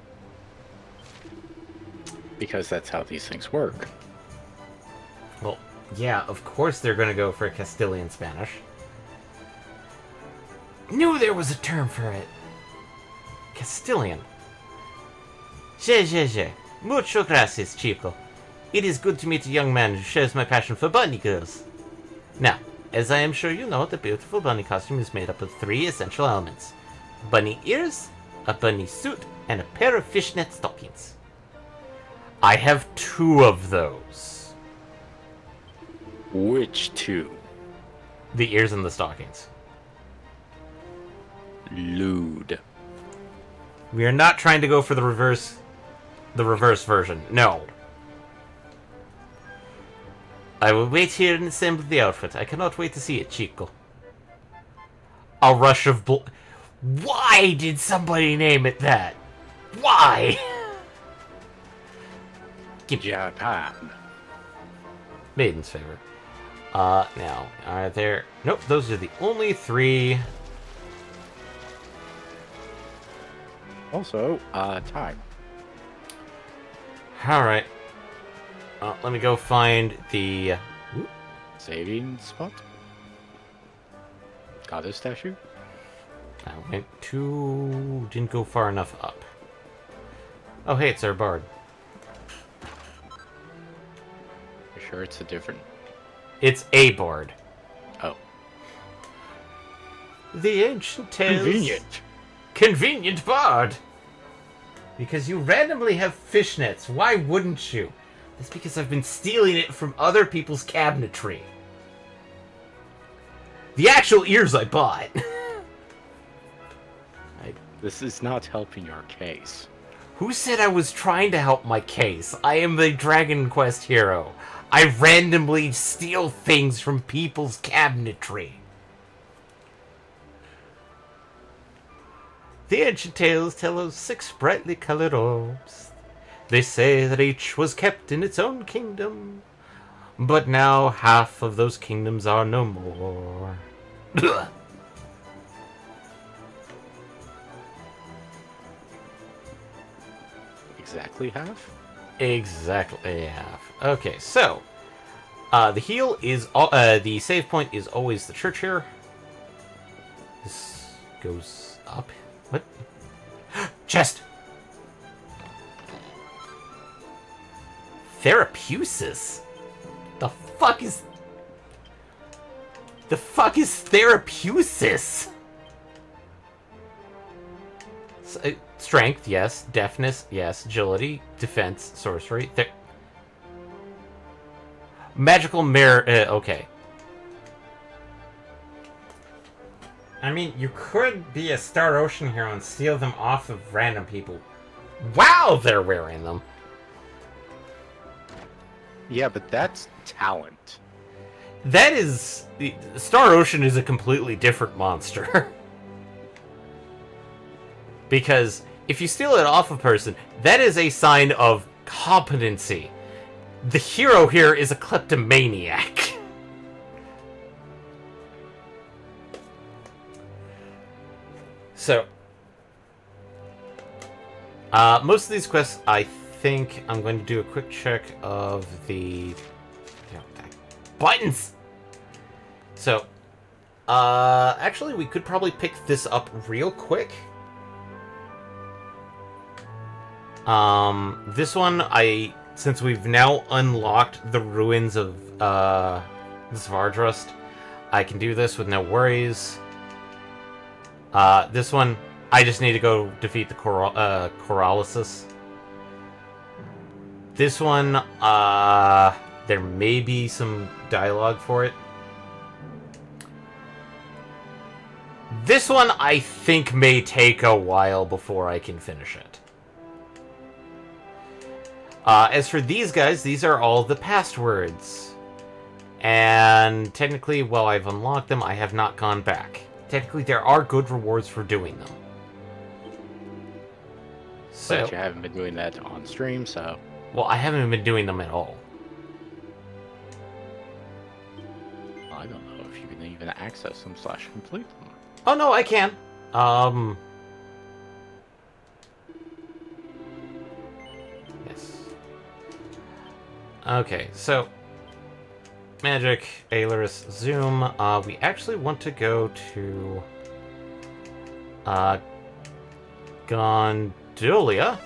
[SPEAKER 2] Because that's how these things work.
[SPEAKER 1] Well, yeah, of course they're going to go for Castilian Spanish. Knew there was a term for it. Castilian. Je. Mucho gracias, chico. It is good to meet a young man who shares my passion for bunny girls. Now, as I am sure you know, the beautiful bunny costume is made up of 3 essential elements. Bunny ears, a bunny suit, and a pair of fishnet stockings. I have 2 of those.
[SPEAKER 2] Which 2?
[SPEAKER 1] The ears and the stockings.
[SPEAKER 2] Lewd.
[SPEAKER 1] We are not trying to go for the reverse version. No. I will wait here and assemble the outfit. I cannot wait to see it, Chico. A rush of blood. Why did somebody name it that? Why?
[SPEAKER 2] Japan.
[SPEAKER 1] Maiden's favor. Now, are there... Nope, those are the only 3.
[SPEAKER 2] Also, time.
[SPEAKER 1] Alright. Let me go find the...
[SPEAKER 2] Saving spot? Goddess statue?
[SPEAKER 1] I went didn't go far enough up. Oh, hey, it's our bard.
[SPEAKER 2] You sure it's a different...
[SPEAKER 1] It's a bard.
[SPEAKER 2] Oh.
[SPEAKER 1] The ancient tales...
[SPEAKER 2] Convenient.
[SPEAKER 1] Convenient bard! Because you randomly have fishnets. Why wouldn't you? That's because I've been stealing it from other people's cabinetry. The actual ears I bought.
[SPEAKER 2] This is not helping your case.
[SPEAKER 1] Who said I was trying to help my case? I am the Dragon Quest hero. I randomly steal things from people's cabinetry. The ancient tales tell of 6 brightly colored orbs. They say that each was kept in its own kingdom. But now half of those kingdoms are no more.
[SPEAKER 2] Exactly half?
[SPEAKER 1] Exactly half. Okay, so the heal is the save point is always the church here. This goes up. What? Chest. Therapusis. The fuck is Therapusis? Strength, yes. Deafness, yes. Agility, defense, sorcery. Magical mirror. Okay. I mean, you could be a Star Ocean hero and steal them off of random people while they're wearing them.
[SPEAKER 2] Yeah, but that's talent.
[SPEAKER 1] That is... Star Ocean is a completely different monster. Because if you steal it off a person, that is a sign of competency. The hero here is a kleptomaniac. So, most of these quests, I think I'm going to do a quick check of the buttons. So, actually, we could probably pick this up real quick. This one, since we've now unlocked the ruins of Svardrust, I can do this with no worries. This one, I just need to go defeat the Coralysis. This one, there may be some dialogue for it. This one, I think, may take a while before I can finish it. As for these guys, these are all the passwords. And technically, while I've unlocked them, I have not gone back. Technically, there are good rewards for doing them. So,
[SPEAKER 2] but you haven't been doing that on stream, so...
[SPEAKER 1] Well, I haven't been doing them at all.
[SPEAKER 2] I don't know if you can even access them / complete them.
[SPEAKER 1] Oh, no, I can. Yes. Okay, so... Magic, Ailerus, Zoom. We actually want to go to... Gondolia.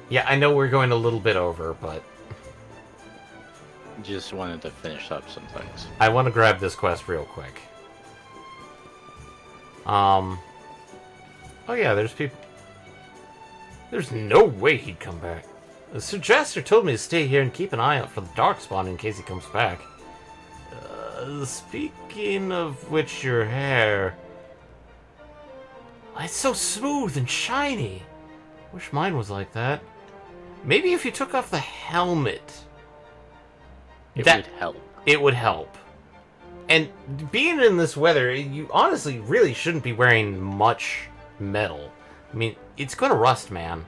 [SPEAKER 1] Yeah, I know we're going a little bit over, but...
[SPEAKER 2] Just wanted to finish up some things.
[SPEAKER 1] I want to grab this quest real quick. Oh yeah, there's people. There's no way he'd come back. Sir Jasper told me to stay here and keep an eye out for the Darkspawn in case he comes back. Speaking of which, your hair... It's so smooth and shiny. Wish mine was like that. Maybe if you took off the helmet...
[SPEAKER 2] It would help.
[SPEAKER 1] It would help. And being in this weather, you honestly really shouldn't be wearing much metal. I mean, it's gonna rust, man.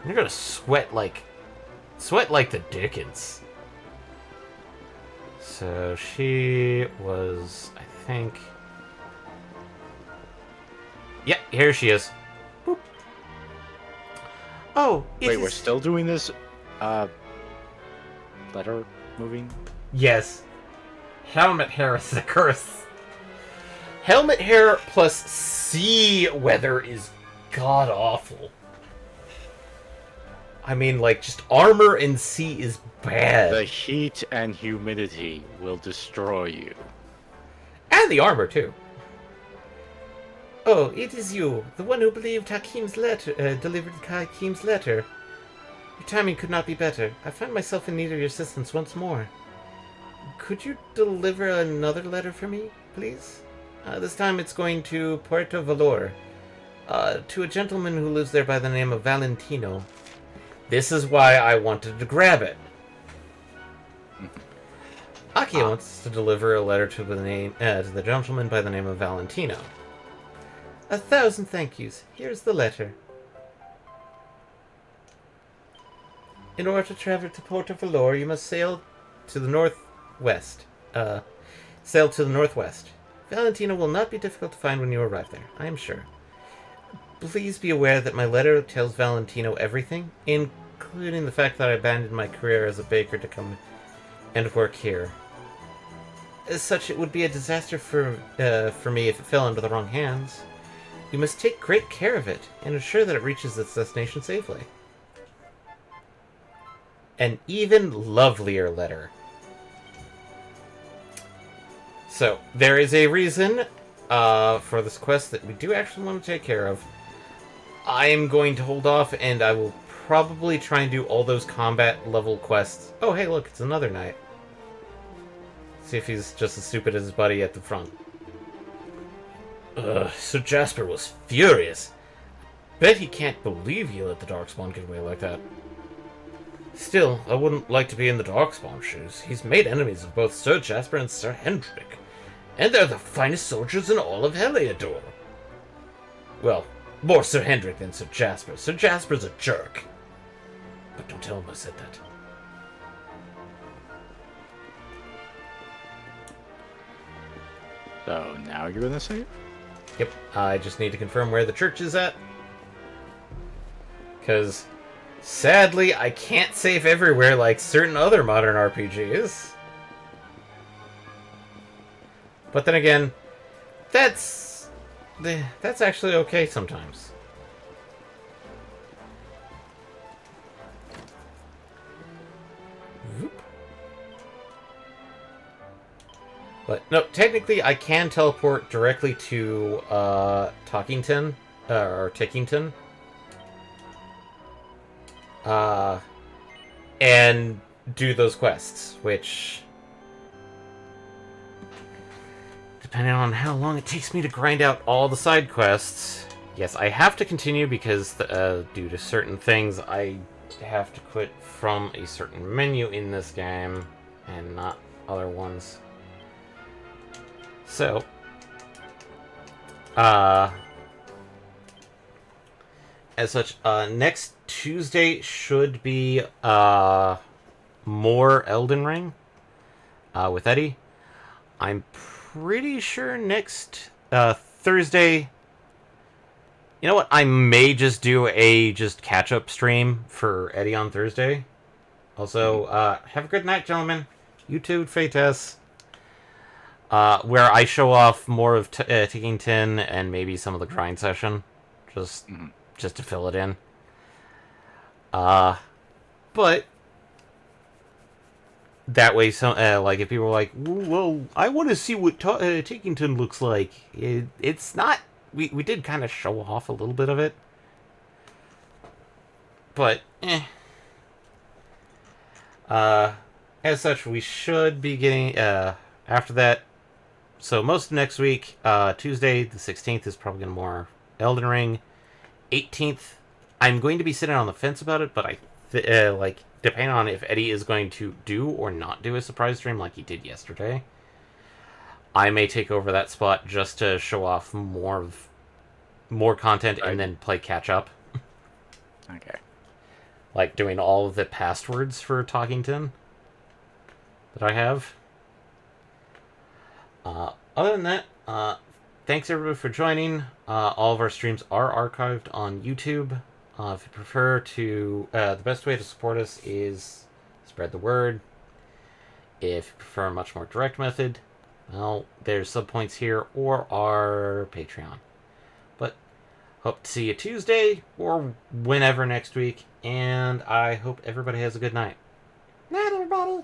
[SPEAKER 1] You're gonna sweat like the dickens. So she was, I think... Yeah, here she is. Boop. Oh,
[SPEAKER 2] wait, we're still doing this, letter moving?
[SPEAKER 1] Yes. Helmet hair is a curse. Helmet hair plus sea weather is god-awful. I mean, like, just armor and sea is bad.
[SPEAKER 2] The heat and humidity will destroy you.
[SPEAKER 1] And the armor, too.
[SPEAKER 6] Oh, it is you, the one who believed Hakim's letter, delivered Hakim's letter. Your timing could not be better. I find myself in need of your assistance once more. Could you deliver another letter for me, please? This time it's going to Puerto Valor, to a gentleman who lives there by the name of Valentino.
[SPEAKER 1] This is why I wanted to grab it. Aki wants to deliver a letter to the gentleman by the name of Valentino.
[SPEAKER 6] 1,000 thank yous. Here's the letter. In order to travel to Puerto Valor, you must sail to the northwest. Valentino will not be difficult to find when you arrive there, I am sure. Please be aware that my letter tells Valentino everything, including the fact that I abandoned my career as a baker to come and work here. As such, it would be a disaster for me if it fell into the wrong hands. You must take great care of it and ensure that it reaches its destination safely.
[SPEAKER 1] An even lovelier letter. So, there is a reason for this quest that we do actually want to take care of. I am going to hold off, and I will probably try and do all those combat level quests. Oh, hey, look, it's another knight. See if he's just as stupid as his buddy at the front. Sir Jasper was furious. Bet he can't believe he let the Darkspawn get away like that. Still, I wouldn't like to be in the Darkspawn's shoes. He's made enemies of both Sir Jasper and Sir Hendrik. And they're the finest soldiers in all of Heliodor. Well, more Sir Hendrik than Sir Jasper. Sir Jasper's a jerk. But don't tell him I said that.
[SPEAKER 2] So, now you're gonna save?
[SPEAKER 1] Yep, I just need to confirm where the church is at. Because, sadly, I can't save everywhere like certain other modern RPGs. But then again, that's actually okay sometimes. Whoop. But no, technically I can teleport directly to Talkington or Tickington. And do those quests, which, depending on how long it takes me to grind out all the side quests, yes, I have to continue because due to certain things, I have to quit from a certain menu in this game and not other ones. So, as such, next Tuesday should be more Elden Ring with Eddie. I'm pretty sure next Thursday. You know what? I may just do a catch-up stream for Eddie on Thursday. Also, have a good night, gentlemen. You too, Fates. Where I show off more of Tickington and maybe some of the grind session, just to fill it in. But
[SPEAKER 6] that way, like if people are like, well, I want to see what Takington looks like. It's not. We did kind of show off a little bit of it, but as such, we should be getting after that. So most of next week, Tuesday the 16th is probably going to more Elden Ring. 18th, I'm going to be sitting on the fence about it, but like depending on if Eddie is going to do or not do a surprise stream like he did yesterday, I may take over that spot just to show off more content and then play catch up.
[SPEAKER 2] Okay.
[SPEAKER 6] Like doing all of the passwords for Talkington that I have. Other than that, thanks everybody for joining. All of our streams are archived on YouTube. If you prefer to, the best way to support us is spread the word. If you prefer a much more direct method, well, there's subpoints here or our Patreon. But hope to see you Tuesday or whenever next week, and I hope everybody has a good night. Night, everybody!